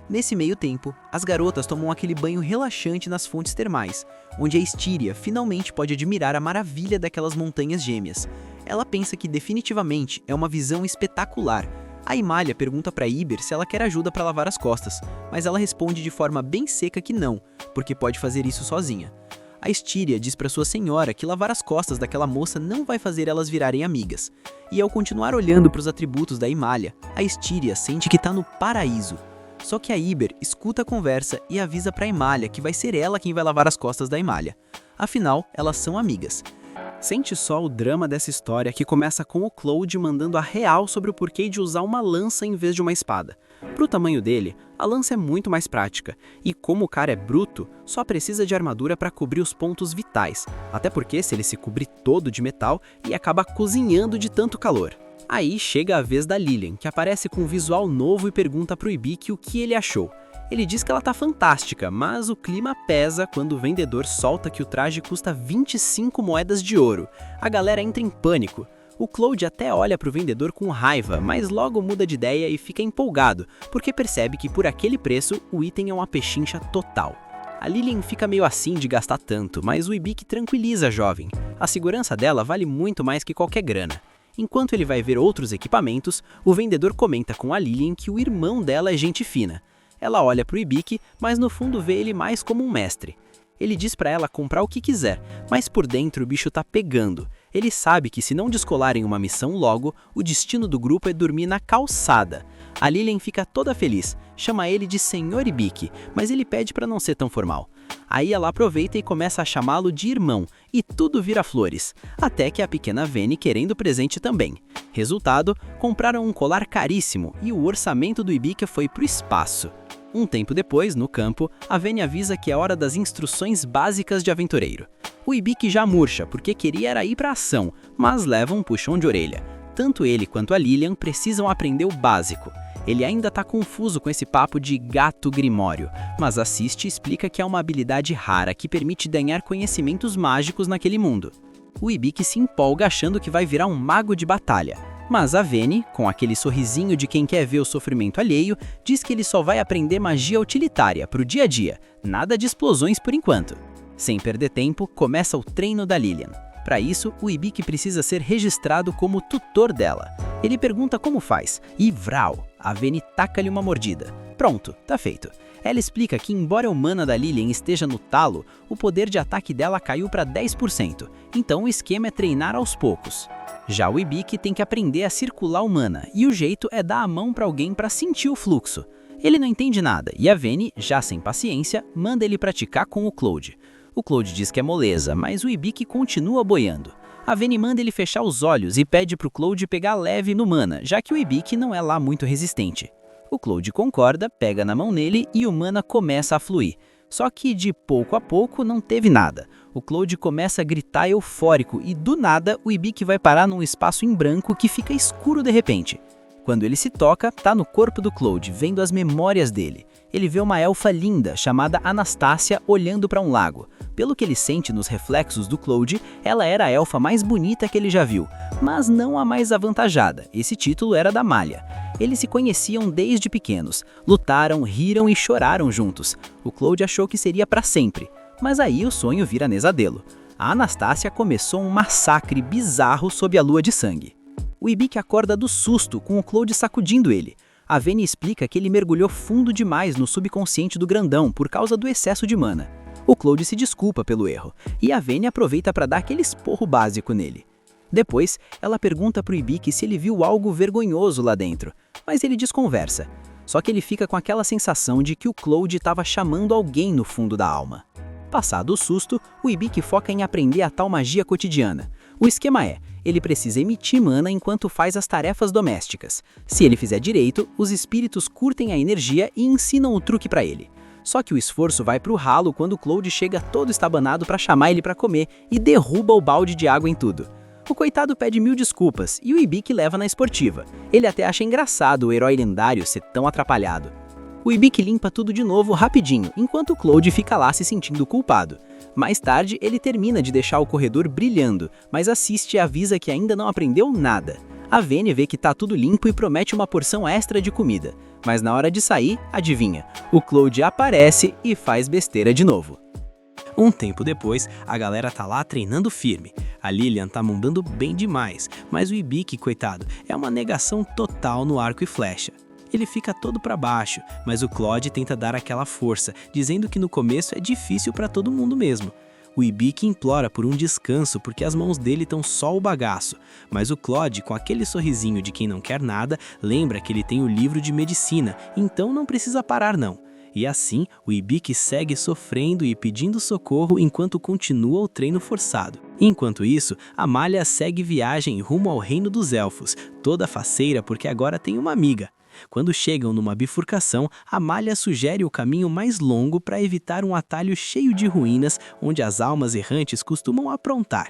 Nesse meio tempo, as garotas tomam aquele banho relaxante nas fontes termais, onde a Styria finalmente pode admirar a maravilha daquelas montanhas gêmeas. Ela pensa que definitivamente é uma visão espetacular. A Imália pergunta para Iber se ela quer ajuda para lavar as costas, mas ela responde de forma bem seca que não, porque pode fazer isso sozinha. A Styria diz para sua senhora que lavar as costas daquela moça não vai fazer elas virarem amigas. E ao continuar olhando para os atributos da Imália, a Styria sente que está no paraíso. Só que a Iber escuta a conversa e avisa para Imália que vai ser ela quem vai lavar as costas da Imália. Afinal, elas são amigas. Sente só o drama dessa história que começa com o Cloud mandando a real sobre o porquê de usar uma lança em vez de uma espada. Pro tamanho dele, a lança é muito mais prática, e como o cara é bruto, só precisa de armadura para cobrir os pontos vitais, até porque se ele se cobrir todo de metal, ele acaba cozinhando de tanto calor. Aí chega a vez da Lilian, que aparece com um visual novo e pergunta pro Ibiki o que ele achou. Ele diz que ela tá fantástica, mas o clima pesa quando o vendedor solta que o traje custa 25 moedas de ouro. A galera entra em pânico. O Cloud até olha pro vendedor com raiva, mas logo muda de ideia e fica empolgado, porque percebe que por aquele preço o item é uma pechincha total. A Lilian fica meio assim de gastar tanto, mas o Ibiki tranquiliza a jovem. A segurança dela vale muito mais que qualquer grana. Enquanto ele vai ver outros equipamentos, o vendedor comenta com a Lilian que o irmão dela é gente fina. Ela olha pro Ibiki, mas no fundo vê ele mais como um mestre. Ele diz pra ela comprar o que quiser, mas por dentro o bicho tá pegando. Ele sabe que se não descolarem uma missão logo, o destino do grupo é dormir na calçada. A Lilian fica toda feliz, chama ele de Senhor Ibiki, mas ele pede pra não ser tão formal. Aí ela aproveita e começa a chamá-lo de irmão, e tudo vira flores, até que a pequena Vene querendo presente também. Resultado, compraram um colar caríssimo e o orçamento do Ibiki foi pro espaço. Um tempo depois, no campo, a Vene avisa que é hora das instruções básicas de aventureiro. O Ibiki já murcha porque queria era ir pra ação, mas leva um puxão de orelha. Tanto ele quanto a Lilian precisam aprender o básico. Ele ainda tá confuso com esse papo de gato grimório, mas assiste e explica que é uma habilidade rara que permite ganhar conhecimentos mágicos naquele mundo. O Ibiki se empolga achando que vai virar um mago de batalha, mas a Vene, com aquele sorrisinho de quem quer ver o sofrimento alheio, diz que ele só vai aprender magia utilitária pro dia a dia, nada de explosões por enquanto. Sem perder tempo, começa o treino da Lilian. Para isso, o Ibiki precisa ser registrado como tutor dela. Ele pergunta como faz, e vrau, a Vene taca-lhe uma mordida. Pronto, tá feito. Ela explica que embora a mana da Lilian esteja no talo, o poder de ataque dela caiu para 10%, então o esquema é treinar aos poucos. Já o Ibiki tem que aprender a circular o mana, e o jeito é dar a mão para alguém para sentir o fluxo. Ele não entende nada, e a Vene, já sem paciência, manda ele praticar com o Cloud. O Cloud diz que é moleza, mas o Ibiki continua boiando. A Vene manda ele fechar os olhos e pede pro Cloud pegar leve no mana, já que o Ibiki não é lá muito resistente. O Cloud concorda, pega na mão nele e o mana começa a fluir. Só que de pouco a pouco não teve nada. O Cloud começa a gritar eufórico e do nada o Ibiki vai parar num espaço em branco que fica escuro de repente. Quando ele se toca, tá no corpo do Cloud, vendo as memórias dele. Ele vê uma elfa linda, chamada Anastácia, olhando para um lago. Pelo que ele sente nos reflexos do Cloud, ela era a elfa mais bonita que ele já viu, mas não a mais avantajada. Esse título era da Malha. Eles se conheciam desde pequenos, lutaram, riram e choraram juntos. O Cloud achou que seria para sempre, mas aí o sonho vira nesadelo. A Anastácia começou um massacre bizarro sob a lua de sangue. O Ibiki acorda do susto, com o Cloud sacudindo ele. A Vene explica que ele mergulhou fundo demais no subconsciente do grandão por causa do excesso de mana. O Cloud se desculpa pelo erro, e a Vene aproveita para dar aquele esporro básico nele. Depois, ela pergunta pro Ibiki se ele viu algo vergonhoso lá dentro, mas ele desconversa. Só que ele fica com aquela sensação de que o Cloud estava chamando alguém no fundo da alma. Passado o susto, o Ibiki foca em aprender a tal magia cotidiana. O esquema é, ele precisa emitir mana enquanto faz as tarefas domésticas. Se ele fizer direito, os espíritos curtem a energia e ensinam o truque para ele. Só que o esforço vai pro ralo quando Cloud chega todo estabanado para chamar ele para comer e derruba o balde de água em tudo. O coitado pede 1000 desculpas e o Ibiki leva na esportiva. Ele até acha engraçado o herói lendário ser tão atrapalhado. O Ibiki limpa tudo de novo rapidinho, enquanto Cloud fica lá se sentindo culpado. Mais tarde, ele termina de deixar o corredor brilhando, mas assiste e avisa que ainda não aprendeu nada. A Vayne vê que tá tudo limpo e promete uma porção extra de comida. Mas na hora de sair, adivinha, o Cloud aparece e faz besteira de novo. Um tempo depois, a galera tá lá treinando firme. A Lilian tá mandando bem demais, mas o Ibiki, coitado, é uma negação total no arco e flecha. Ele fica todo pra baixo, mas o Claude tenta dar aquela força, dizendo que no começo é difícil pra todo mundo mesmo. O Ibiki implora por um descanso porque as mãos dele estão só o bagaço, mas o Claude, com aquele sorrisinho de quem não quer nada, lembra que ele tem o livro de medicina, então não precisa parar não. E assim, o Ibiki segue sofrendo e pedindo socorro enquanto continua o treino forçado. Enquanto isso, Amalia segue viagem rumo ao reino dos elfos, toda faceira porque agora tem uma amiga. Quando chegam numa bifurcação, Amalia sugere o caminho mais longo para evitar um atalho cheio de ruínas onde as almas errantes costumam aprontar.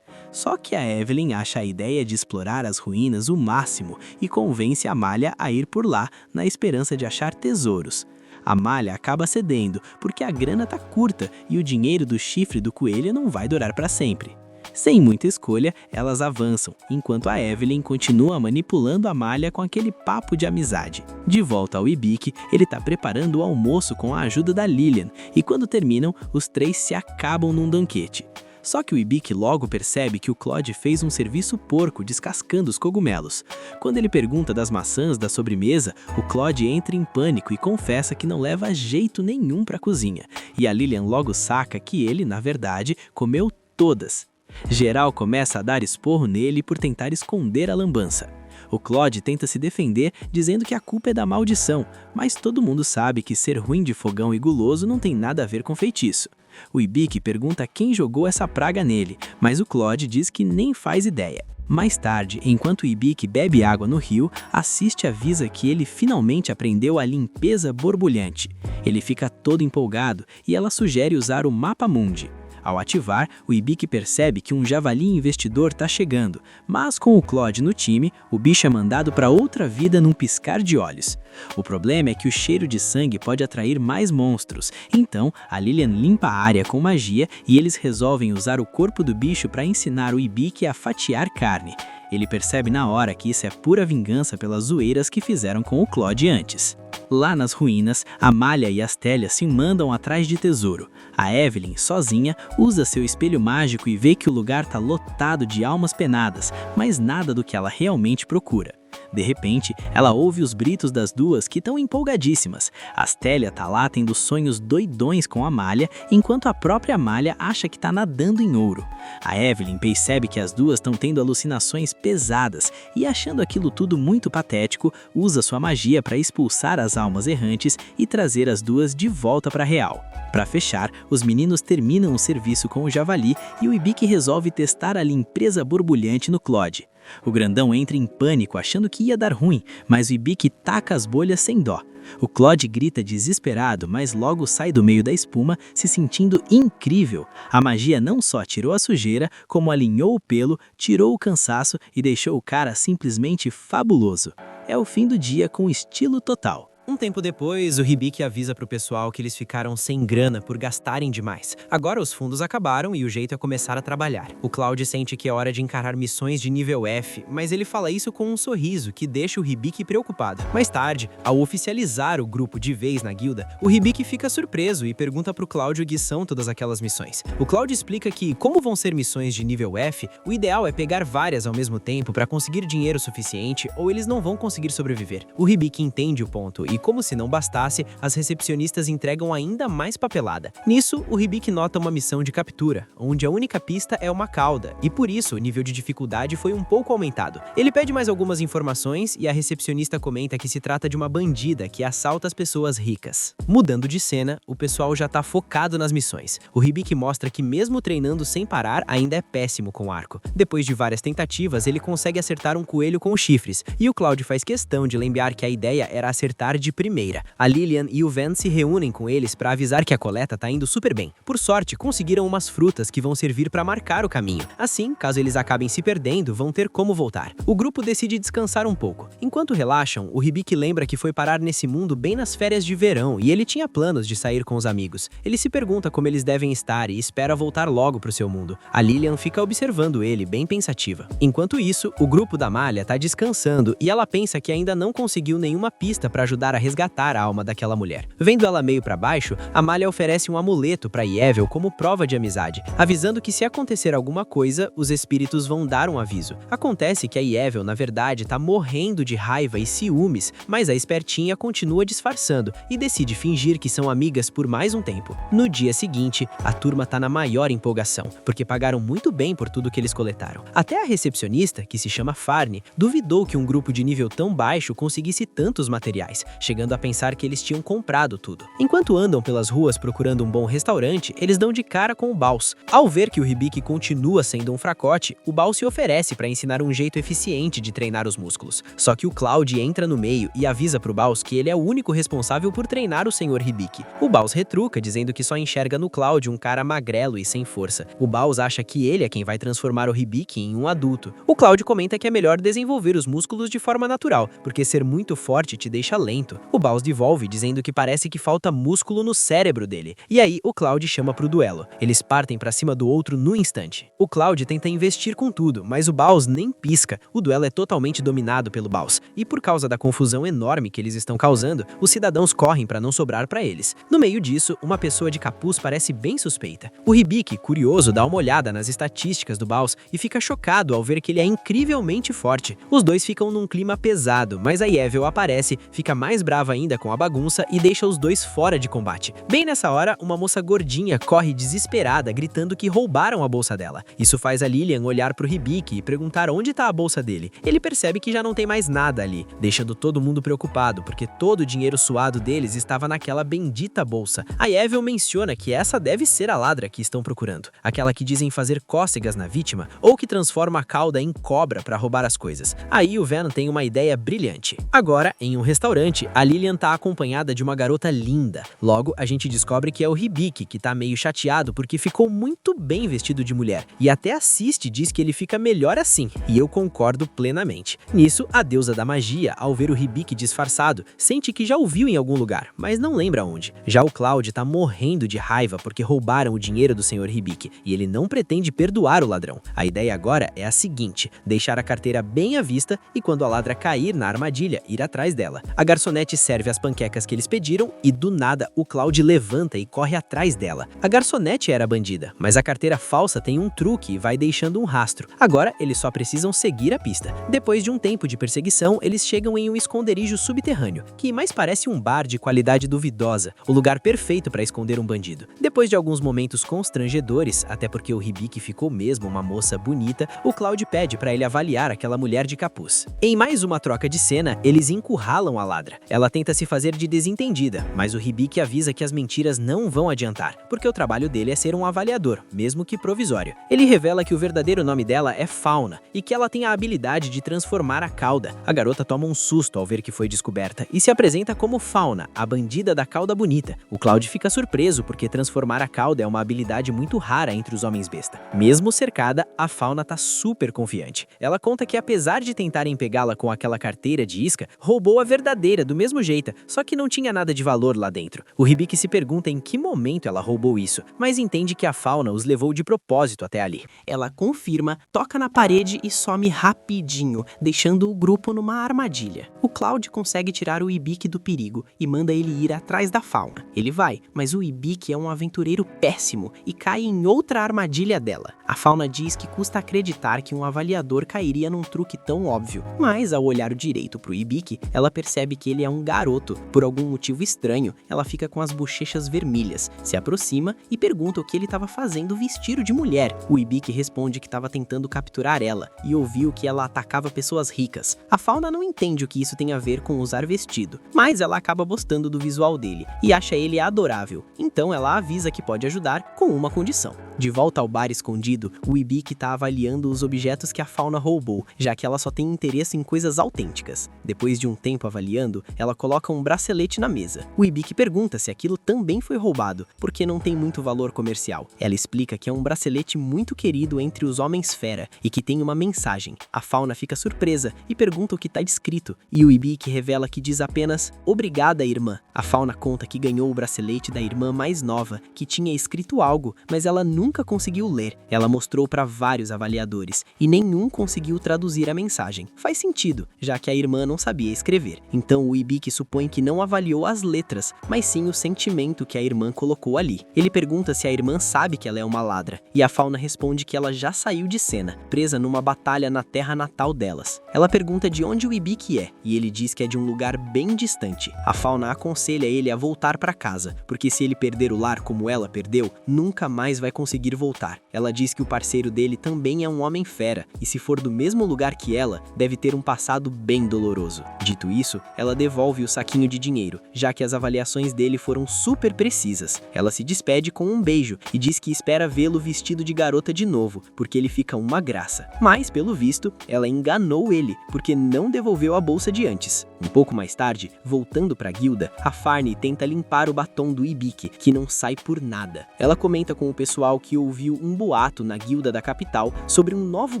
Só que a Evelyn acha a ideia de explorar as ruínas o máximo e convence Amalia a ir por lá na esperança de achar tesouros. Amalia acaba cedendo porque a grana tá curta e o dinheiro do chifre do coelho não vai durar para sempre. Sem muita escolha, elas avançam, enquanto a Evelyn continua manipulando Amalia com aquele papo de amizade. De volta ao Ibiki, ele tá preparando o almoço com a ajuda da Lilian, e quando terminam, os três se acabam num banquete. Só que o Ibiki logo percebe que o Claude fez um serviço porco descascando os cogumelos. Quando ele pergunta das maçãs da sobremesa, o Claude entra em pânico e confessa que não leva jeito nenhum pra cozinha. E a Lilian logo saca que ele, na verdade, comeu todas. Geral começa a dar esporro nele por tentar esconder a lambança. O Claude tenta se defender dizendo que a culpa é da maldição, mas todo mundo sabe que ser ruim de fogão e guloso não tem nada a ver com feitiço. O Ibiki pergunta quem jogou essa praga nele, mas o Claude diz que nem faz ideia. Mais tarde, enquanto o Ibiki bebe água no rio, assiste avisa que ele finalmente aprendeu a limpeza borbulhante. Ele fica todo empolgado e ela sugere usar o Mapa Mundi. Ao ativar, o Ibiki percebe que um javali investidor está chegando, mas com o Claude no time, o bicho é mandado para outra vida num piscar de olhos. O problema é que o cheiro de sangue pode atrair mais monstros, então a Lilian limpa a área com magia e eles resolvem usar o corpo do bicho para ensinar o Ibiki a fatiar carne. Ele percebe na hora que isso é pura vingança pelas zoeiras que fizeram com o Claude antes. Lá nas ruínas, Amalia e Astélia se mandam atrás de tesouro. A Evelyn, sozinha, usa seu espelho mágico e vê que o lugar tá lotado de almas penadas, mas nada do que ela realmente procura. De repente, ela ouve os gritos das duas que estão empolgadíssimas. Astélia tá lá tendo sonhos doidões com Amalia, enquanto a própria Amalia acha que tá nadando em ouro. A Evelyn percebe que as duas estão tendo alucinações pesadas e, achando aquilo tudo muito patético, usa sua magia para expulsar as almas errantes e trazer as duas de volta para a real. Para fechar, os meninos terminam o serviço com o javali e o Ibiki resolve testar a limpeza borbulhante no Claude. O grandão entra em pânico achando que ia dar ruim, mas o Ibiki taca as bolhas sem dó. O Claude grita desesperado, mas logo sai do meio da espuma, se sentindo incrível. A magia não só tirou a sujeira, como alinhou o pelo, tirou o cansaço e deixou o cara simplesmente fabuloso. É o fim do dia com estilo total. Um tempo depois, o Hibiki avisa pro pessoal que eles ficaram sem grana por gastarem demais. Agora os fundos acabaram e o jeito é começar a trabalhar. O Claude sente que é hora de encarar missões de nível F, mas ele fala isso com um sorriso que deixa o Hibiki preocupado. Mais tarde, ao oficializar o grupo de vez na guilda, o Hibiki fica surpreso e pergunta pro Claude o que são todas aquelas missões. O Claude explica que, como vão ser missões de nível F, o ideal é pegar várias ao mesmo tempo para conseguir dinheiro suficiente ou eles não vão conseguir sobreviver. O Hibiki entende o ponto e como se não bastasse, as recepcionistas entregam ainda mais papelada. Nisso, o Hibiki nota uma missão de captura, onde a única pista é uma cauda, e por isso o nível de dificuldade foi um pouco aumentado. Ele pede mais algumas informações e a recepcionista comenta que se trata de uma bandida que assalta as pessoas ricas. Mudando de cena, o pessoal já tá focado nas missões. O Hibiki mostra que mesmo treinando sem parar, ainda é péssimo com o arco. Depois de várias tentativas, ele consegue acertar um coelho com os chifres, e o Cloud faz questão de lembrar que a ideia era acertar de primeira. A Lillian e o Van se reúnem com eles para avisar que a coleta tá indo super bem. Por sorte, conseguiram umas frutas que vão servir para marcar o caminho. Assim, caso eles acabem se perdendo, vão ter como voltar. O grupo decide descansar um pouco. Enquanto relaxam, o Hibiki lembra que foi parar nesse mundo bem nas férias de verão e ele tinha planos de sair com os amigos. Ele se pergunta como eles devem estar e espera voltar logo pro seu mundo. A Lillian fica observando ele, bem pensativa. Enquanto isso, o grupo da Malha tá descansando e ela pensa que ainda não conseguiu nenhuma pista para ajudar a resgatar a alma daquela mulher. Vendo ela meio para baixo, a Malha oferece um amuleto para Yevel como prova de amizade, avisando que se acontecer alguma coisa, os espíritos vão dar um aviso. Acontece que a Yevel, na verdade, tá morrendo de raiva e ciúmes, mas a espertinha continua disfarçando e decide fingir que são amigas por mais um tempo. No dia seguinte, a turma tá na maior empolgação, porque pagaram muito bem por tudo que eles coletaram. Até a recepcionista, que se chama Farne, duvidou que um grupo de nível tão baixo conseguisse tantos materiais, chegando a pensar que eles tinham comprado tudo. Enquanto andam pelas ruas procurando um bom restaurante, eles dão de cara com o Baus. Ao ver que o Hibiki continua sendo um fracote, o Baus se oferece para ensinar um jeito eficiente de treinar os músculos. Só que o Cloud entra no meio e avisa pro Baus que ele é o único responsável por treinar o Sr. Hibiki. O Baus retruca, dizendo que só enxerga no Cloud um cara magrelo e sem força. O Baus acha que ele é quem vai transformar o Hibiki em um adulto. O Cloud comenta que é melhor desenvolver os músculos de forma natural, porque ser muito forte te deixa lento. O Baus devolve, dizendo que parece que falta músculo no cérebro dele. E aí, o Cloud chama pro duelo. Eles partem pra cima do outro no instante. O Cloud tenta investir com tudo, mas o Baus nem pisca. O duelo é totalmente dominado pelo Baus. E por causa da confusão enorme que eles estão causando, os cidadãos correm pra não sobrar pra eles. No meio disso, uma pessoa de capuz parece bem suspeita. O Hibiki, curioso, dá uma olhada nas estatísticas do Baus e fica chocado ao ver que ele é incrivelmente forte. Os dois ficam num clima pesado, mas a Yevel aparece, fica mais brava ainda com a bagunça e deixa os dois fora de combate. Bem nessa hora, uma moça gordinha corre desesperada, gritando que roubaram a bolsa dela. Isso faz a Lillian olhar pro Hibiki e perguntar onde tá a bolsa dele. Ele percebe que já não tem mais nada ali, deixando todo mundo preocupado, porque todo o dinheiro suado deles estava naquela bendita bolsa. A Yevel menciona que essa deve ser a ladra que estão procurando, aquela que dizem fazer cócegas na vítima, ou que transforma a cauda em cobra para roubar as coisas. Aí o Van tem uma ideia brilhante. Agora, em um restaurante, a Lillian tá acompanhada de uma garota linda. Logo, a gente descobre que é o Hibiki, que tá meio chateado porque ficou muito bem vestido de mulher, e até assiste e diz que ele fica melhor assim, e eu concordo plenamente. Nisso, a deusa da magia, ao ver o Hibiki disfarçado, sente que já o viu em algum lugar, mas não lembra onde. Já o Cloud tá morrendo de raiva porque roubaram o dinheiro do Sr. Hibiki, e ele não pretende perdoar o ladrão. A ideia agora é a seguinte: deixar a carteira bem à vista e quando a ladra cair na armadilha, ir atrás dela. A garçonete serve as panquecas que eles pediram e do nada o Cloud levanta e corre atrás dela. A garçonete era a bandida, mas a carteira falsa tem um truque e vai deixando um rastro. Agora eles só precisam seguir a pista. Depois de um tempo de perseguição, eles chegam em um esconderijo subterrâneo, que mais parece um bar de qualidade duvidosa, o lugar perfeito para esconder um bandido. Depois de alguns momentos constrangedores, até porque o Hibiki ficou mesmo uma moça bonita, o Cloud pede para ele avaliar aquela mulher de capuz. Em mais uma troca de cena, eles encurralam a ladra. Ela tenta se fazer de desentendida, mas o Hibiki avisa que as mentiras não vão adiantar, porque o trabalho dele é ser um avaliador, mesmo que provisório. Ele revela que o verdadeiro nome dela é Fauna e que ela tem a habilidade de transformar a cauda. A garota toma um susto ao ver que foi descoberta e se apresenta como Fauna, a bandida da cauda bonita. O Cloud fica surpreso porque transformar a cauda é uma habilidade muito rara entre os homens besta. Mesmo cercada, a Fauna tá super confiante. Ela conta que apesar de tentarem pegá-la com aquela carteira de isca, roubou a verdadeira do mesmo jeito, só que não tinha nada de valor lá dentro. O Hibiki se pergunta em que momento ela roubou isso, mas entende que a Fauna os levou de propósito até ali. Ela confirma, toca na parede e some rapidinho, deixando o grupo numa armadilha. O Cloud consegue tirar o Hibiki do perigo e manda ele ir atrás da Fauna. Ele vai, mas o Hibiki é um aventureiro péssimo e cai em outra armadilha dela. A Fauna diz que custa acreditar que um avaliador cairia num truque tão óbvio, mas ao olhar direito pro Hibiki, ela percebe que ele ele é um garoto. Por algum motivo estranho, ela fica com as bochechas vermelhas, se aproxima e pergunta o que ele estava fazendo vestido de mulher. O Ibiki responde que estava tentando capturar ela e ouviu que ela atacava pessoas ricas. A Fauna não entende o que isso tem a ver com usar vestido, mas ela acaba gostando do visual dele e acha ele adorável. Então ela avisa que pode ajudar com uma condição. De volta ao bar escondido, o Ibiki está avaliando os objetos que a Fauna roubou, já que ela só tem interesse em coisas autênticas. Depois de um tempo avaliando, ela coloca um bracelete na mesa. O Ibiki pergunta se aquilo também foi roubado, porque não tem muito valor comercial. Ela explica que é um bracelete muito querido entre os homens fera e que tem uma mensagem. A Fauna fica surpresa e pergunta o que está escrito, e o Ibiki revela que diz apenas "Obrigada, irmã". A Fauna conta que ganhou o bracelete da irmã mais nova, que tinha escrito algo, mas ela nunca conseguiu ler. Ela mostrou para vários avaliadores e nenhum conseguiu traduzir a mensagem. Faz sentido, já que a irmã não sabia escrever. Então o Ibiki supõe que não avaliou as letras, mas sim o sentimento que a irmã colocou ali. Ele pergunta se a irmã sabe que ela é uma ladra, e a Fauna responde que ela já saiu de cena, presa numa batalha na terra natal delas. Ela pergunta de onde o Ibiki é, e ele diz que é de um lugar bem distante. A Fauna aconselha ele a voltar para casa, porque se ele perder o lar como ela perdeu, nunca mais vai conseguir voltar. Ela diz que o parceiro dele também é um homem fera, e se for do mesmo lugar que ela, deve ter um passado bem doloroso. Dito isso, ela devolve o saquinho de dinheiro, já que as avaliações dele foram super precisas. Ela se despede com um beijo e diz que espera vê-lo vestido de garota de novo, porque ele fica uma graça. Mas, pelo visto, ela enganou ele, porque não devolveu a bolsa de antes. Um pouco mais tarde, voltando para a guilda, a Farney tenta limpar o batom do Ibiki, que não sai por nada. Ela comenta com o pessoal que ouviu um boato na guilda da capital sobre um novo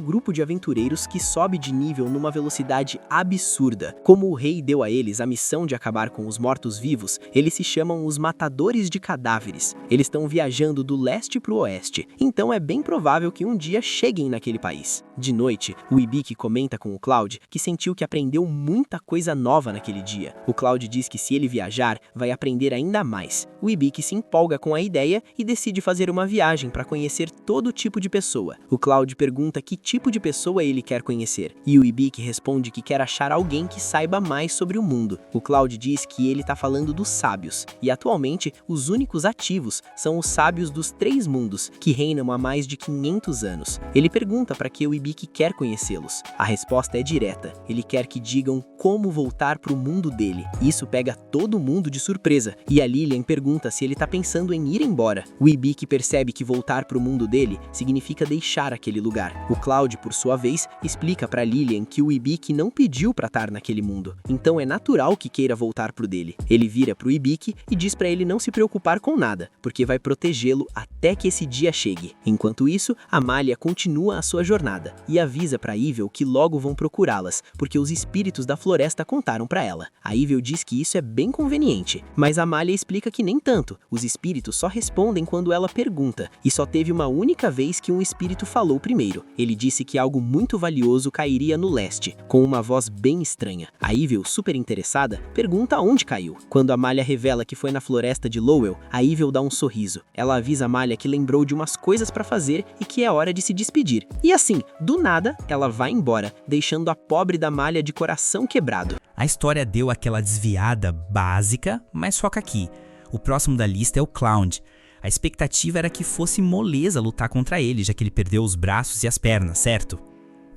grupo de aventureiros que sobe de nível numa velocidade absurda. Como o rei deu a eles a missão de acabar com os mortos-vivos, eles se chamam os Matadores de Cadáveres. Eles estão viajando do leste para o oeste, então é bem provável que um dia cheguem naquele país. De noite, o Ibiki comenta com o Cloud que sentiu que aprendeu muita coisa nova naquele dia. O Cloud diz que se ele viajar, vai aprender ainda mais. O Ibiki se empolga com a ideia e decide fazer uma viagem para conhecer todo tipo de pessoa. O Cloud pergunta que tipo de pessoa ele quer conhecer, e o Ibiki responde que quer achar alguém que saiba mais sobre o mundo. O Cloud diz que ele está falando dos sábios, e atualmente os únicos ativos são os sábios dos 3 mundos, que reinam há mais de 500 anos. Ele pergunta para que o Ibiki quer conhecê-los. A resposta é direta, ele quer que digam como voltar para o mundo dele. Isso pega todo mundo de surpresa, e a Lillian pergunta se ele está pensando em ir embora. O Ibiki percebe que voltar para o mundo dele significa deixar aquele lugar. O Cloud, por sua vez, explica para Lillian que o Ibiki não pediu para estar naquele mundo, então é natural que queira voltar pro dele. Ele vira pro Ibiki e diz para ele não se preocupar com nada, porque vai protegê-lo até que esse dia chegue. Enquanto isso, Amalia continua a sua jornada e avisa para Evil que logo vão procurá-las, porque os espíritos da floresta contaram para ela. A Evil diz que isso é bem conveniente, mas Amalia explica que nem tanto. Os espíritos só respondem quando ela pergunta, e só teve uma única vez que um espírito falou primeiro. Ele disse que algo muito valioso cairia no leste, com uma voz bem estranha. A Evil, super interessada, pergunta onde caiu. Quando Amalia revela que foi na floresta de Lowell, a Evil dá um sorriso. Ela avisa Amalia que lembrou de umas coisas para fazer e que é hora de se despedir. E assim, do nada, ela vai embora, deixando a pobre da Amalia de coração quebrado. A história deu aquela desviada básica, mas foca aqui. O próximo da lista é o Cloud. A expectativa era que fosse moleza lutar contra ele, já que ele perdeu os braços e as pernas, certo?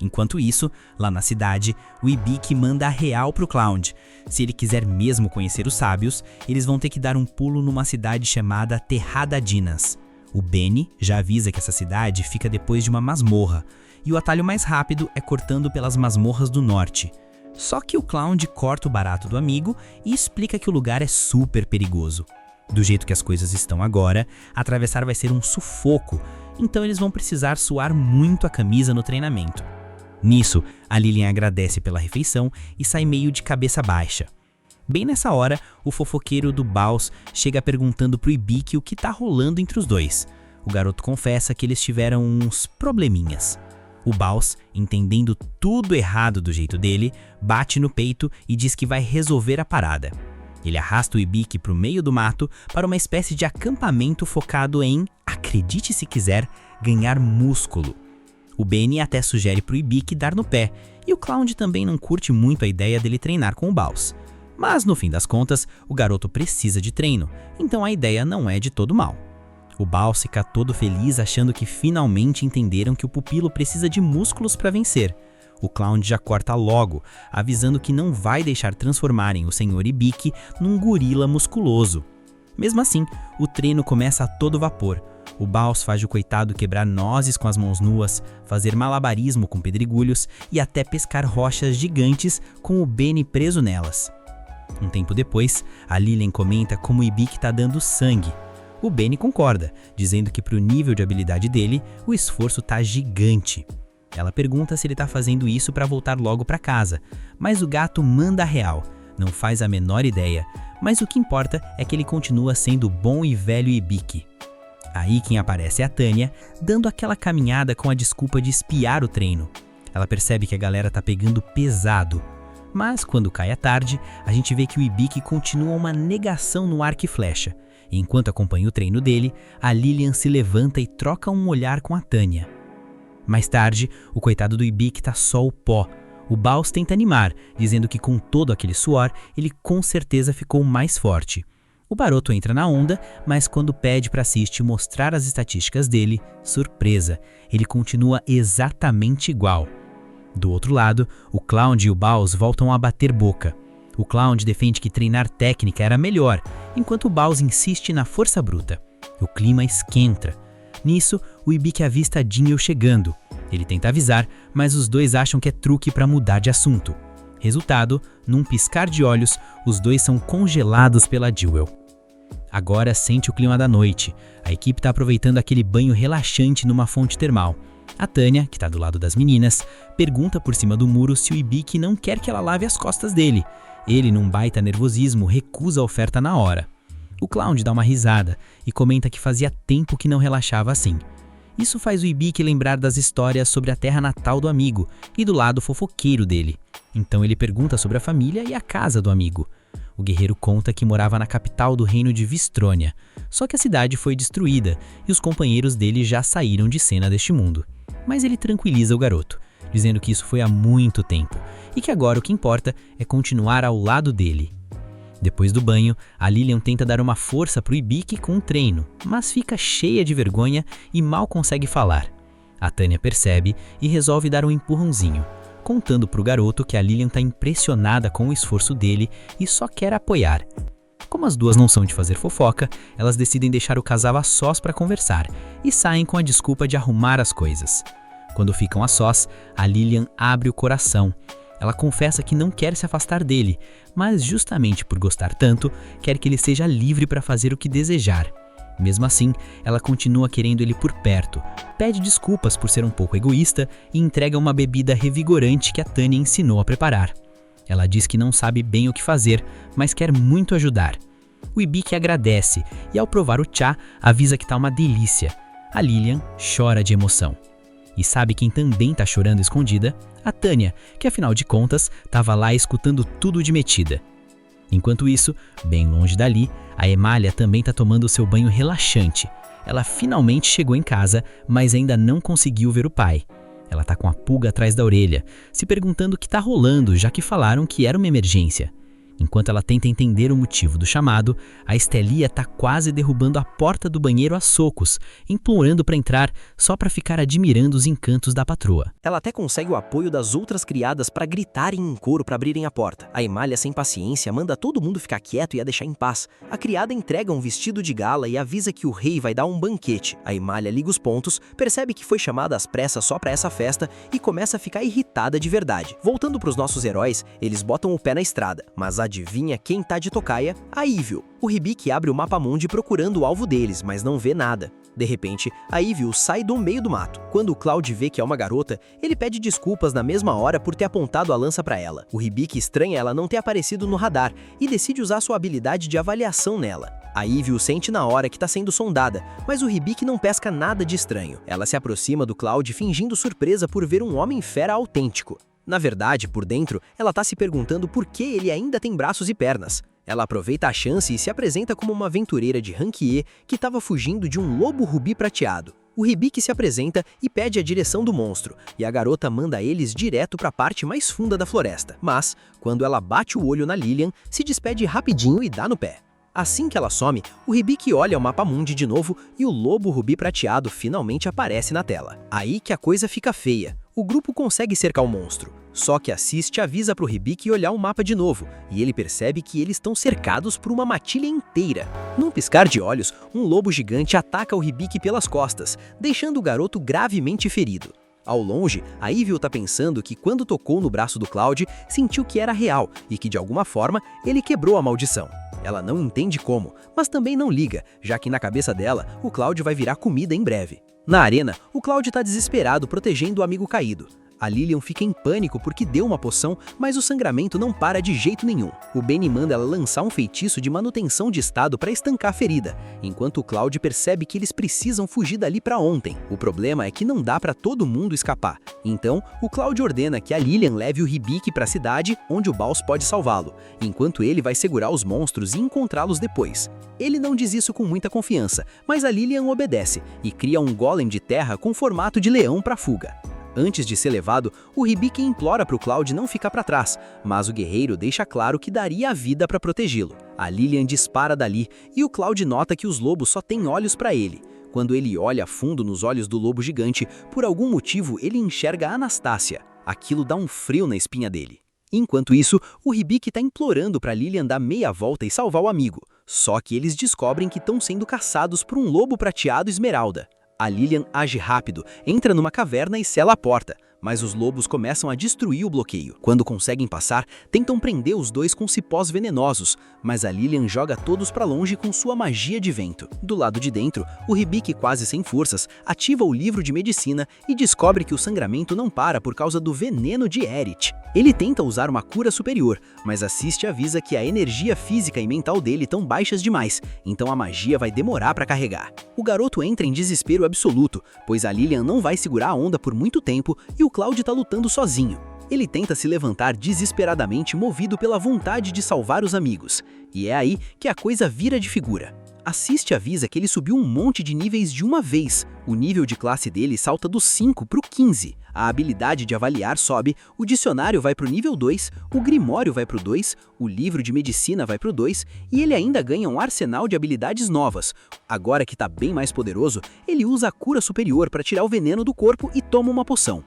Enquanto isso, lá na cidade, o Ibiki manda a real pro Cloud. Se ele quiser mesmo conhecer os sábios, eles vão ter que dar um pulo numa cidade chamada Terradadinas. O Benny já avisa que essa cidade fica depois de uma masmorra, e o atalho mais rápido é cortando pelas masmorras do norte. Só que o Cloud corta o barato do amigo e explica que o lugar é super perigoso. Do jeito que as coisas estão agora, atravessar vai ser um sufoco, então eles vão precisar suar muito a camisa no treinamento. Nisso, a Lillian agradece pela refeição e sai meio de cabeça baixa. Bem nessa hora, o fofoqueiro do Baus chega perguntando pro Ibiki o que tá rolando entre os dois. O garoto confessa que eles tiveram uns probleminhas. O Baus, entendendo tudo errado do jeito dele, bate no peito e diz que vai resolver a parada. Ele arrasta o Ibiki pro meio do mato para uma espécie de acampamento focado em, acredite se quiser, ganhar músculo. O Benny até sugere pro Ibiki dar no pé, e o Cloud também não curte muito a ideia dele treinar com o Baus. Mas no fim das contas, o garoto precisa de treino, então a ideia não é de todo mal. O Baus fica todo feliz achando que finalmente entenderam que o pupilo precisa de músculos para vencer. O Clown já corta logo, avisando que não vai deixar transformarem o Sr. Ibiki num gorila musculoso. Mesmo assim, o treino começa a todo vapor. O Baus faz o coitado quebrar nozes com as mãos nuas, fazer malabarismo com pedregulhos e até pescar rochas gigantes com o Benny preso nelas. Um tempo depois, a Lilian comenta como o Ibiki está dando sangue. O Benny concorda, dizendo que para o nível de habilidade dele, o esforço tá gigante. Ela pergunta se ele tá fazendo isso para voltar logo para casa, mas o gato manda a real, não faz a menor ideia, mas o que importa é que ele continua sendo o bom e velho Ibiki. Aí quem aparece é a Tânia, dando aquela caminhada com a desculpa de espiar o treino. Ela percebe que a galera tá pegando pesado, mas quando cai a tarde, a gente vê que o Ibiki continua uma negação no arco e flecha. E enquanto acompanha o treino dele, a Lilian se levanta e troca um olhar com a Tânia. Mais tarde, o coitado do Ibiki tá só o pó. O Baus tenta animar, dizendo que com todo aquele suor, ele com certeza ficou mais forte. O Baroto entra na onda, mas quando pede para Ciste mostrar as estatísticas dele, surpresa, ele continua exatamente igual. Do outro lado, o Clown e o Baus voltam a bater boca. O Clown defende que treinar técnica era melhor, enquanto o Baus insiste na força bruta. O clima esquenta. Nisso, o Ibiki avista Jingle chegando. Ele tenta avisar, mas os dois acham que é truque para mudar de assunto. Resultado, num piscar de olhos, os dois são congelados pela Jewel. Agora sente o clima da noite. A equipe está aproveitando aquele banho relaxante numa fonte termal. A Tânia, que está do lado das meninas, pergunta por cima do muro se o Ibiki não quer que ela lave as costas dele. Ele, num baita nervosismo, recusa a oferta na hora. O Clown dá uma risada e comenta que fazia tempo que não relaxava assim. Isso faz o Ibiki lembrar das histórias sobre a terra natal do amigo e do lado fofoqueiro dele. Então ele pergunta sobre a família e a casa do amigo. O guerreiro conta que morava na capital do reino de Vistrônia, só que a cidade foi destruída e os companheiros dele já saíram de cena deste mundo. Mas ele tranquiliza o garoto, dizendo que isso foi há muito tempo e que agora o que importa é continuar ao lado dele. Depois do banho, a Lilian tenta dar uma força pro Ibiki com um treino, mas fica cheia de vergonha e mal consegue falar. A Tânia percebe e resolve dar um empurrãozinho, contando pro garoto que a Lilian tá impressionada com o esforço dele e só quer apoiar. Como as duas não são de fazer fofoca, elas decidem deixar o casal a sós para conversar e saem com a desculpa de arrumar as coisas. Quando ficam a sós, a Lilian abre o coração. Ela confessa que não quer se afastar dele, mas justamente por gostar tanto, quer que ele seja livre para fazer o que desejar. Mesmo assim, ela continua querendo ele por perto, pede desculpas por ser um pouco egoísta e entrega uma bebida revigorante que a Tânia ensinou a preparar. Ela diz que não sabe bem o que fazer, mas quer muito ajudar. O Ibiki agradece e ao provar o chá, avisa que tá uma delícia. A Lilian chora de emoção. E sabe quem também tá chorando escondida? A Tânia, que afinal de contas, estava lá escutando tudo de metida. Enquanto isso, bem longe dali, a Emália também tá tomando seu banho relaxante. Ela finalmente chegou em casa, mas ainda não conseguiu ver o pai. Ela tá com a pulga atrás da orelha, se perguntando o que tá rolando, já que falaram que era uma emergência. Enquanto ela tenta entender o motivo do chamado, a Estelia tá quase derrubando a porta do banheiro a socos, implorando para entrar só para ficar admirando os encantos da patroa. Ela até consegue o apoio das outras criadas para gritarem em coro para abrirem a porta. A Emália, sem paciência, manda todo mundo ficar quieto e a deixar em paz. A criada entrega um vestido de gala e avisa que o rei vai dar um banquete. A Emália liga os pontos, percebe que foi chamada às pressas só para essa festa e começa a ficar irritada de verdade. Voltando para os nossos heróis, eles botam o pé na estrada, mas adivinha quem tá de tocaia? A Evil. O Hibiki abre o mapa-mundi procurando o alvo deles, mas não vê nada. De repente, a Evil sai do meio do mato. Quando o Cloud vê que é uma garota, ele pede desculpas na mesma hora por ter apontado a lança para ela. O Hibiki estranha ela não ter aparecido no radar e decide usar sua habilidade de avaliação nela. A Evil sente na hora que tá sendo sondada, mas o Hibiki não pesca nada de estranho. Ela se aproxima do Cloud fingindo surpresa por ver um homem-fera autêntico. Na verdade, por dentro, ela tá se perguntando por que ele ainda tem braços e pernas. Ela aproveita a chance e se apresenta como uma aventureira de Ranquier que estava fugindo de um lobo rubi prateado. O Hibiki se apresenta e pede a direção do monstro, e a garota manda eles direto para a parte mais funda da floresta. Mas, quando ela bate o olho na Lilian, se despede rapidinho e dá no pé. Assim que ela some, o Hibiki olha o mapa mundi de novo e o lobo rubi prateado finalmente aparece na tela. Aí que a coisa fica feia. O grupo consegue cercar o monstro, só que a Assist avisa pro Hibiki olhar o mapa de novo, e ele percebe que eles estão cercados por uma matilha inteira. Num piscar de olhos, um lobo gigante ataca o Hibiki pelas costas, deixando o garoto gravemente ferido. Ao longe, a Evil tá pensando que quando tocou no braço do Cloud, sentiu que era real e que de alguma forma ele quebrou a maldição. Ela não entende como, mas também não liga, já que na cabeça dela, o Cloud vai virar comida em breve. Na arena, o Cloud tá desesperado protegendo o amigo caído. A Lilian fica em pânico porque deu uma poção, mas o sangramento não para de jeito nenhum. O Benny manda ela lançar um feitiço de manutenção de estado para estancar a ferida, enquanto o Cloud percebe que eles precisam fugir dali para ontem. O problema é que não dá para todo mundo escapar. Então, o Cloud ordena que a Lilian leve o Hibiki para a cidade, onde o Baus pode salvá-lo, enquanto ele vai segurar os monstros e encontrá-los depois. Ele não diz isso com muita confiança, mas a Lilian obedece e cria um golem de terra com formato de leão para fuga. Antes de ser levado, o Hibiki implora para o Cloud não ficar para trás, mas o guerreiro deixa claro que daria a vida para protegê-lo. A Lilian dispara dali e o Cloud nota que os lobos só têm olhos para ele. Quando ele olha a fundo nos olhos do lobo gigante, por algum motivo ele enxerga Anastácia. Aquilo dá um frio na espinha dele. Enquanto isso, o Hibiki está implorando para Lilian dar meia volta e salvar o amigo. Só que eles descobrem que estão sendo caçados por um lobo prateado esmeralda. A Lilian age rápido, entra numa caverna e sela a porta, mas os lobos começam a destruir o bloqueio. Quando conseguem passar, tentam prender os dois com cipós venenosos, mas a Lilian joga todos para longe com sua magia de vento. Do lado de dentro, o Hibiki, quase sem forças, ativa o livro de medicina e descobre que o sangramento não para por causa do veneno de Eret. Ele tenta usar uma cura superior, mas a Assist avisa que a energia física e mental dele estão baixas demais, então a magia vai demorar para carregar. O garoto entra em desespero absoluto, pois a Lilian não vai segurar a onda por muito tempo e o Cloud tá lutando sozinho. Ele tenta se levantar desesperadamente, movido pela vontade de salvar os amigos, e é aí que a coisa vira de figura. Assist avisa que ele subiu um monte de níveis de uma vez. O nível de classe dele salta do 5 para o 15. A habilidade de avaliar sobe, o dicionário vai para o nível 2, o grimório vai para o 2, o livro de medicina vai para o 2 e ele ainda ganha um arsenal de habilidades novas. Agora que está bem mais poderoso, ele usa a cura superior para tirar o veneno do corpo e toma uma poção.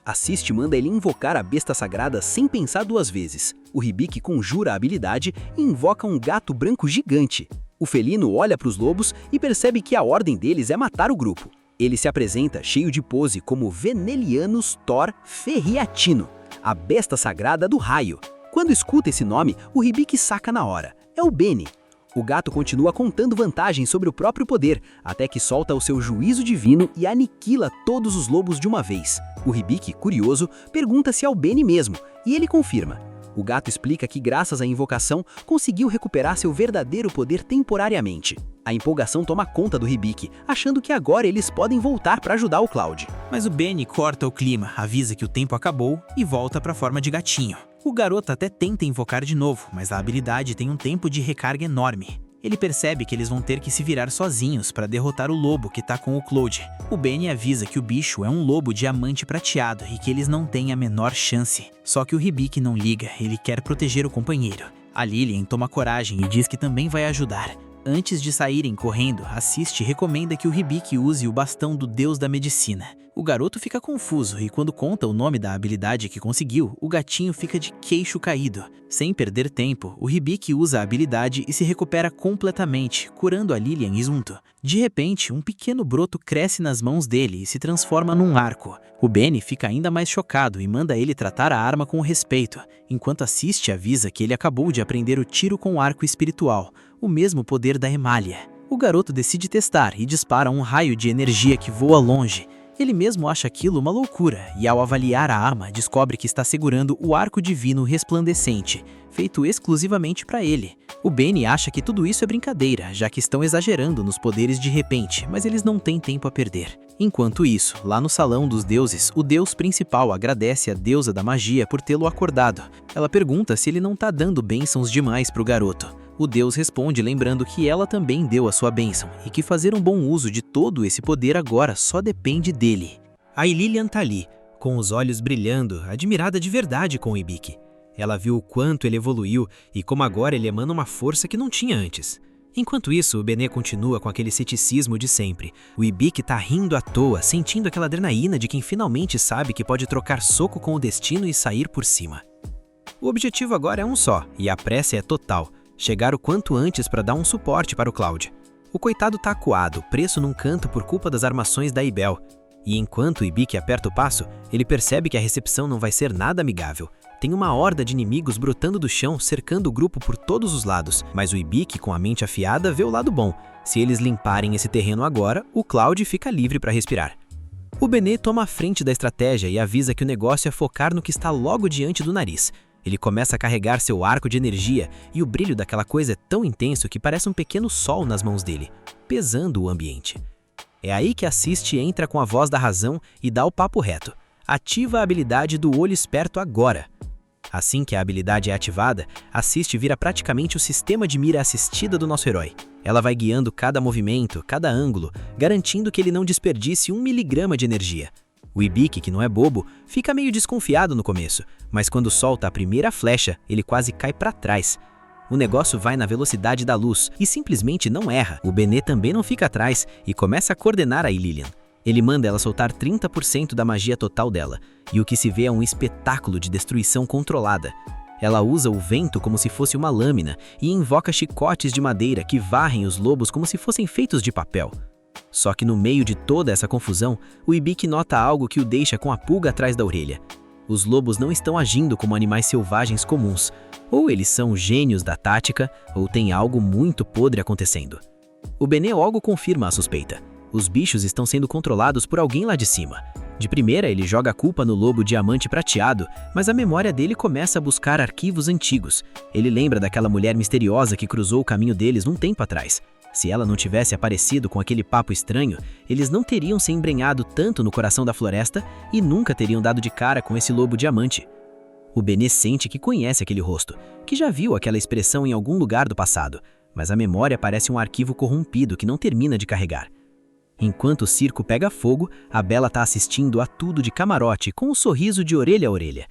Assist manda ele invocar a besta sagrada sem pensar duas vezes. O Hibiki conjura a habilidade e invoca um gato branco gigante. O felino olha para os lobos e percebe que a ordem deles é matar o grupo. Ele se apresenta cheio de pose como Venelianus Thor Ferriatino, a besta sagrada do raio. Quando escuta esse nome, o Hibiki saca na hora. É o Benny. O gato continua contando vantagens sobre o próprio poder, até que solta o seu juízo divino e aniquila todos os lobos de uma vez. O Hibiki, curioso, pergunta se é o Benny mesmo, e ele confirma. O gato explica que graças à invocação, conseguiu recuperar seu verdadeiro poder temporariamente. A empolgação toma conta do Hibiki, achando que agora eles podem voltar para ajudar o Cloud. Mas o Benny corta o clima, avisa que o tempo acabou e volta para a forma de gatinho. O garoto até tenta invocar de novo, mas a habilidade tem um tempo de recarga enorme. Ele percebe que eles vão ter que se virar sozinhos para derrotar o lobo que tá com o Cloud. O Benny avisa que o bicho é um lobo diamante prateado e que eles não têm a menor chance. Só que o Hibiki não liga, ele quer proteger o companheiro. A Lilian toma coragem e diz que também vai ajudar. Antes de saírem correndo, Assist recomenda que o Hibiki use o bastão do deus da medicina. O garoto fica confuso e quando conta o nome da habilidade que conseguiu, o gatinho fica de queixo caído. Sem perder tempo, o Hibiki usa a habilidade e se recupera completamente, curando a Lilian junto. De repente, um pequeno broto cresce nas mãos dele e se transforma num arco. O Benny fica ainda mais chocado e manda ele tratar a arma com respeito, enquanto Assist avisa que ele acabou de aprender o tiro com arco espiritual, o mesmo poder da Emália. O garoto decide testar e dispara um raio de energia que voa longe. Ele mesmo acha aquilo uma loucura e ao avaliar a arma descobre que está segurando o arco divino resplandecente, feito exclusivamente para ele. O Benny acha que tudo isso é brincadeira, já que estão exagerando nos poderes de repente, mas eles não têm tempo a perder. Enquanto isso, lá no Salão dos Deuses, o deus principal agradece a deusa da magia por tê-lo acordado. Ela pergunta se ele não tá dando bênçãos demais pro garoto. O deus responde lembrando que ela também deu a sua bênção e que fazer um bom uso de todo esse poder agora só depende dele. A Lilian tá ali, com os olhos brilhando, admirada de verdade com o Ibiki. Ela viu o quanto ele evoluiu e como agora ele emana uma força que não tinha antes. Enquanto isso, o Benê continua com aquele ceticismo de sempre. O Ibiki tá rindo à toa, sentindo aquela adrenalina de quem finalmente sabe que pode trocar soco com o destino e sair por cima. O objetivo agora é um só, e a pressa é total. Chegar o quanto antes para dar um suporte para o Cloud. O coitado tá acuado, preso num canto por culpa das armações da Ibel. E enquanto o Ibiki aperta o passo, ele percebe que a recepção não vai ser nada amigável. Tem uma horda de inimigos brotando do chão, cercando o grupo por todos os lados, mas o Ibiki, com a mente afiada, vê o lado bom. Se eles limparem esse terreno agora, o Cloud fica livre para respirar. O Benê toma a frente da estratégia e avisa que o negócio é focar no que está logo diante do nariz. Ele começa a carregar seu arco de energia e o brilho daquela coisa é tão intenso que parece um pequeno sol nas mãos dele, pesando o ambiente. É aí que Assist entra com a voz da razão e dá o papo reto. Ativa a habilidade do olho esperto agora. Assim que a habilidade é ativada, Assist vira praticamente o sistema de mira assistida do nosso herói. Ela vai guiando cada movimento, cada ângulo, garantindo que ele não desperdice 1 miligrama de energia. O Ibiki, que não é bobo, fica meio desconfiado no começo, mas quando solta a primeira flecha, ele quase cai para trás. O negócio vai na velocidade da luz e simplesmente não erra. O Benê também não fica atrás e começa a coordenar a Lilian. Ele manda ela soltar 30% da magia total dela, e o que se vê é um espetáculo de destruição controlada. Ela usa o vento como se fosse uma lâmina e invoca chicotes de madeira que varrem os lobos como se fossem feitos de papel. Só que no meio de toda essa confusão, o Ibiki nota algo que o deixa com a pulga atrás da orelha. Os lobos não estão agindo como animais selvagens comuns. Ou eles são gênios da tática, ou tem algo muito podre acontecendo. O Benê logo confirma a suspeita. Os bichos estão sendo controlados por alguém lá de cima. De primeira, ele joga a culpa no lobo diamante prateado, mas a memória dele começa a buscar arquivos antigos. Ele lembra daquela mulher misteriosa que cruzou o caminho deles num tempo atrás. Se ela não tivesse aparecido com aquele papo estranho, eles não teriam se embrenhado tanto no coração da floresta e nunca teriam dado de cara com esse lobo diamante. O Benê sente que conhece aquele rosto, que já viu aquela expressão em algum lugar do passado, mas a memória parece um arquivo corrompido que não termina de carregar. Enquanto o circo pega fogo, a Bella tá assistindo a tudo de camarote com um sorriso de orelha a orelha.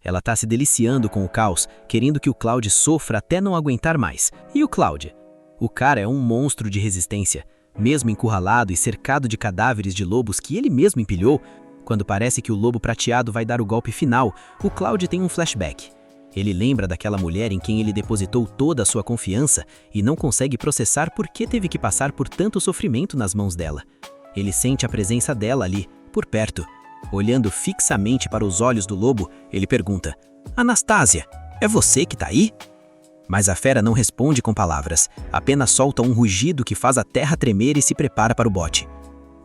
Ela tá se deliciando com o caos, querendo que o Cloud sofra até não aguentar mais. E o Cloud? O cara é um monstro de resistência. Mesmo encurralado e cercado de cadáveres de lobos que ele mesmo empilhou, quando parece que o lobo prateado vai dar o golpe final, o Cloud tem um flashback. Ele lembra daquela mulher em quem ele depositou toda a sua confiança e não consegue processar por que teve que passar por tanto sofrimento nas mãos dela. Ele sente a presença dela ali, por perto. Olhando fixamente para os olhos do lobo, ele pergunta: "Anastasia, é você que tá aí?" Mas a fera não responde com palavras, apenas solta um rugido que faz a terra tremer e se prepara para o bote.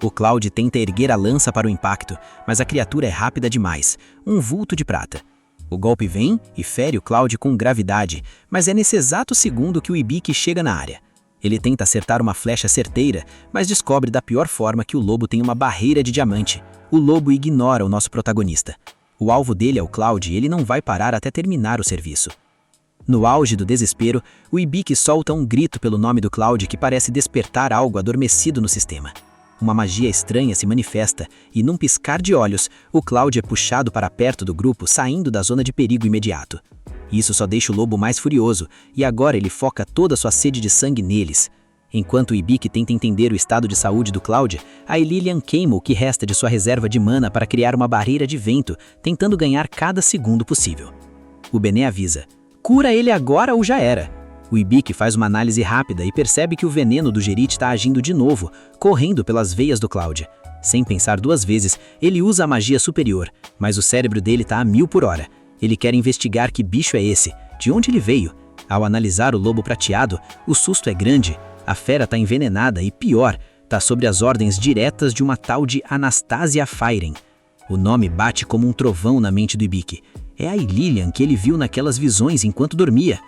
O Cloud tenta erguer a lança para o impacto, mas a criatura é rápida demais, um vulto de prata. O golpe vem e fere o Cloud com gravidade, mas é nesse exato segundo que o Ibiki chega na área. Ele tenta acertar uma flecha certeira, mas descobre da pior forma que o lobo tem uma barreira de diamante. O lobo ignora o nosso protagonista. O alvo dele é o Cloud e ele não vai parar até terminar o serviço. No auge do desespero, o Ibiki solta um grito pelo nome do Cloud que parece despertar algo adormecido no sistema. Uma magia estranha se manifesta e, num piscar de olhos, o Cloud é puxado para perto do grupo, saindo da zona de perigo imediato. Isso só deixa o lobo mais furioso, e agora ele foca toda sua sede de sangue neles. Enquanto o Ibiki tenta entender o estado de saúde do Cloud, a Lilian queima o que resta de sua reserva de mana para criar uma barreira de vento, tentando ganhar cada segundo possível. O Benê avisa: "Cura ele agora ou já era." O Ibiki faz uma análise rápida e percebe que o veneno do Gerite está agindo de novo, correndo pelas veias do Cloud. Sem pensar duas vezes, ele usa a magia superior, mas o cérebro dele está a 1000 por hora. Ele quer investigar que bicho é esse, de onde ele veio. Ao analisar o lobo prateado, o susto é grande. A fera está envenenada e, pior, está sob as ordens diretas de uma tal de Anastasia Feiren. O nome bate como um trovão na mente do Ibiki. É a Lilian que ele viu naquelas visões enquanto dormia.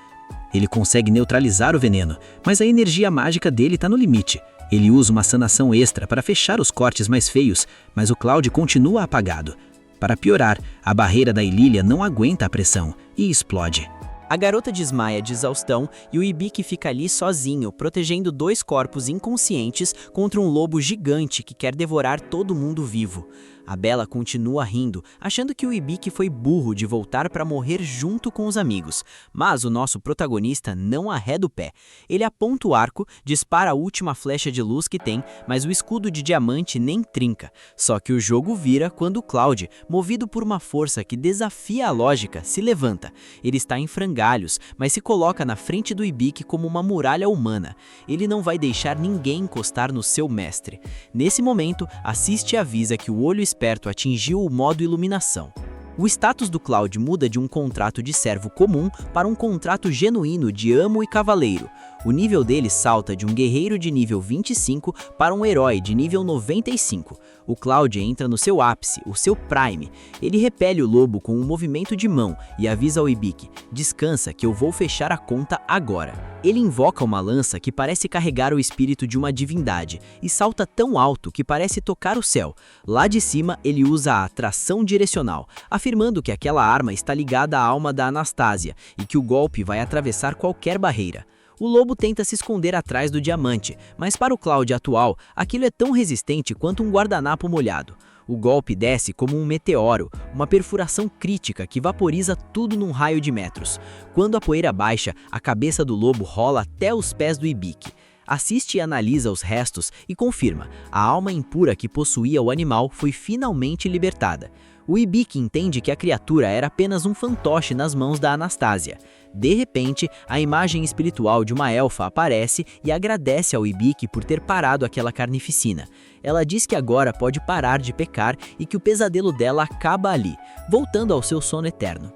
Ele consegue neutralizar o veneno, mas a energia mágica dele está no limite. Ele usa uma sanação extra para fechar os cortes mais feios, mas o Cloud continua apagado. Para piorar, a barreira da Lilian não aguenta a pressão e explode. A garota desmaia de exaustão e o Ibiki fica ali sozinho, protegendo 2 corpos inconscientes contra um lobo gigante que quer devorar todo mundo vivo. A Bella continua rindo, achando que o Ibiki foi burro de voltar para morrer junto com os amigos. Mas o nosso protagonista não arreda o pé. Ele aponta o arco, dispara a última flecha de luz que tem, mas o escudo de diamante nem trinca. Só que o jogo vira quando Cloud, movido por uma força que desafia a lógica, se levanta. Ele está em frangalhos, mas se coloca na frente do Ibiki como uma muralha humana. Ele não vai deixar ninguém encostar no seu mestre. Nesse momento, assiste e avisa que o olho esperto atingiu o modo iluminação. O status do Cloud muda de um contrato de servo comum para um contrato genuíno de amo e cavaleiro. O nível dele salta de um guerreiro de nível 25 para um herói de nível 95. O Cloud entra no seu ápice, o seu prime. Ele repele o lobo com um movimento de mão e avisa ao Ibiki: descansa que eu vou fechar a conta agora. Ele invoca uma lança que parece carregar o espírito de uma divindade e salta tão alto que parece tocar o céu. Lá de cima, ele usa a atração direcional, afirmando que aquela arma está ligada à alma da Anastasia e que o golpe vai atravessar qualquer barreira. O lobo tenta se esconder atrás do diamante, mas para o Cloud atual, aquilo é tão resistente quanto um guardanapo molhado. O golpe desce como um meteoro, uma perfuração crítica que vaporiza tudo num raio de metros. Quando a poeira baixa, a cabeça do lobo rola até os pés do Ibiki. Assiste e analisa os restos e confirma: a alma impura que possuía o animal foi finalmente libertada. O Ibiki entende que a criatura era apenas um fantoche nas mãos da Anastasia. De repente, a imagem espiritual de uma elfa aparece e agradece ao Ibiki por ter parado aquela carnificina. Ela diz que agora pode parar de pecar e que o pesadelo dela acaba ali, voltando ao seu sono eterno.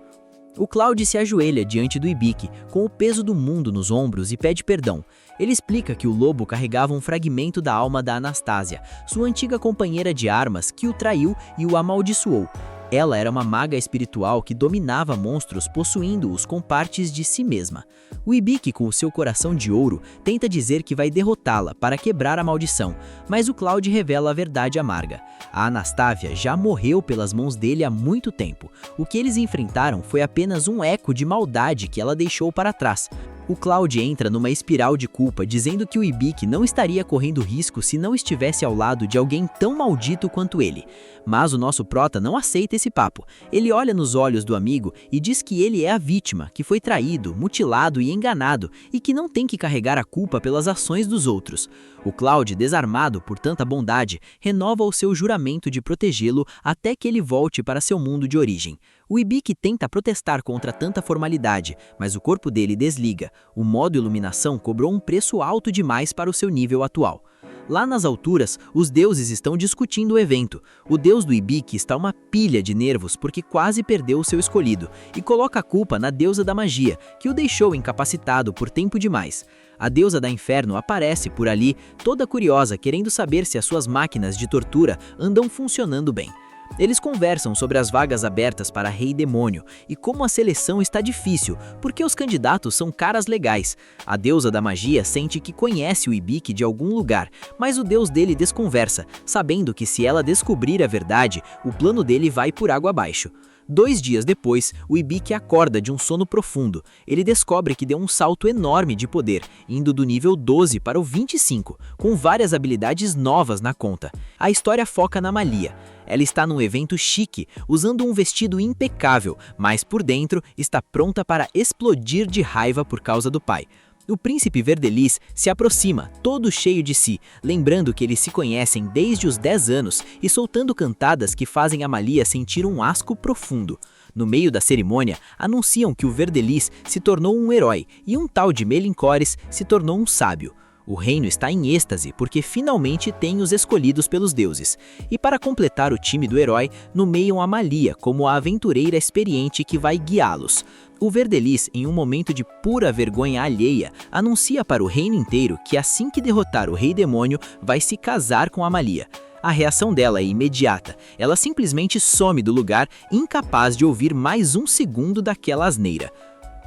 O Cloud se ajoelha diante do Ibiki, com o peso do mundo nos ombros, e pede perdão. Ele explica que o lobo carregava um fragmento da alma da Anastasia, sua antiga companheira de armas, que o traiu e o amaldiçoou. Ela era uma maga espiritual que dominava monstros, possuindo-os com partes de si mesma. O Ibiki, com o seu coração de ouro, tenta dizer que vai derrotá-la para quebrar a maldição, mas o Cloud revela a verdade amarga. A Anastasia já morreu pelas mãos dele há muito tempo. O que eles enfrentaram foi apenas um eco de maldade que ela deixou para trás. O Cloud entra numa espiral de culpa, dizendo que o Ibiki não estaria correndo risco se não estivesse ao lado de alguém tão maldito quanto ele. Mas o nosso prota não aceita esse papo. Ele olha nos olhos do amigo e diz que ele é a vítima, que foi traído, mutilado e enganado, e que não tem que carregar a culpa pelas ações dos outros. O Cloud, desarmado por tanta bondade, renova o seu juramento de protegê-lo até que ele volte para seu mundo de origem. O Ibiki tenta protestar contra tanta formalidade, mas o corpo dele desliga. O modo iluminação cobrou um preço alto demais para o seu nível atual. Lá nas alturas, os deuses estão discutindo o evento. O deus do Ibiki está uma pilha de nervos porque quase perdeu o seu escolhido, e coloca a culpa na deusa da magia, que o deixou incapacitado por tempo demais. A deusa da inferno aparece por ali, toda curiosa, querendo saber se as suas máquinas de tortura andam funcionando bem. Eles conversam sobre as vagas abertas para Rei Demônio e como a seleção está difícil, porque os candidatos são caras legais. A deusa da magia sente que conhece o Ibiki de algum lugar, mas o deus dele desconversa, sabendo que se ela descobrir a verdade, o plano dele vai por água abaixo. 2 dias depois, o Ibiki acorda de um sono profundo. Ele descobre que deu um salto enorme de poder, indo do nível 12 para o 25, com várias habilidades novas na conta. A história foca na Malia. Ela está num evento chique, usando um vestido impecável, mas por dentro está pronta para explodir de raiva por causa do pai. O príncipe Verdelis se aproxima, todo cheio de si, lembrando que eles se conhecem desde os 10 anos e soltando cantadas que fazem a Malia sentir um asco profundo. No meio da cerimônia, anunciam que o Verdelis se tornou um herói e um tal de Melincores se tornou um sábio. O reino está em êxtase porque finalmente tem os escolhidos pelos deuses. E para completar o time do herói, nomeiam a Malia como a aventureira experiente que vai guiá-los. O Verdelis, em um momento de pura vergonha alheia, anuncia para o reino inteiro que assim que derrotar o Rei Demônio, vai se casar com a Malia. A reação dela é imediata. Ela simplesmente some do lugar, incapaz de ouvir mais um segundo daquela asneira.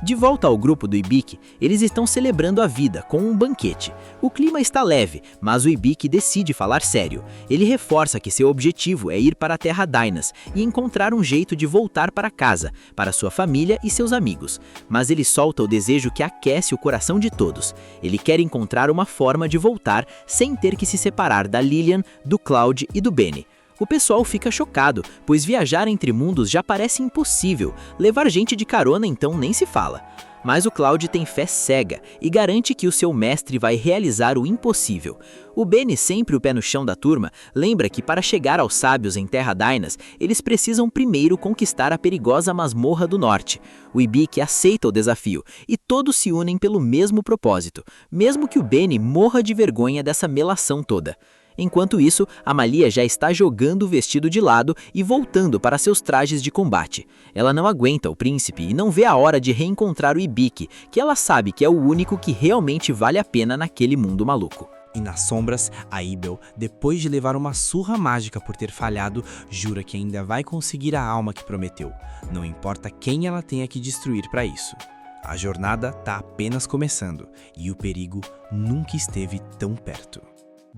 De volta ao grupo do Ibiki, eles estão celebrando a vida com um banquete. O clima está leve, mas o Ibiki decide falar sério. Ele reforça que seu objetivo é ir para a Terra Dynas e encontrar um jeito de voltar para casa, para sua família e seus amigos. Mas ele solta o desejo que aquece o coração de todos. Ele quer encontrar uma forma de voltar sem ter que se separar da Lillian, do Cloud e do Benny. O pessoal fica chocado, pois viajar entre mundos já parece impossível. Levar gente de carona então nem se fala. Mas o Cloud tem fé cega e garante que o seu mestre vai realizar o impossível. O Benny, sempre o pé no chão da turma, lembra que para chegar aos sábios em Terra Dynas, eles precisam primeiro conquistar a perigosa masmorra do norte. O Ibiki aceita o desafio e todos se unem pelo mesmo propósito, mesmo que o Benny morra de vergonha dessa melação toda. Enquanto isso, Amalia já está jogando o vestido de lado e voltando para seus trajes de combate. Ela não aguenta o príncipe e não vê a hora de reencontrar o Ibiki, que ela sabe que é o único que realmente vale a pena naquele mundo maluco. E nas sombras, a Ibel, depois de levar uma surra mágica por ter falhado, jura que ainda vai conseguir a alma que prometeu. Não importa quem ela tenha que destruir para isso. A jornada tá apenas começando e o perigo nunca esteve tão perto.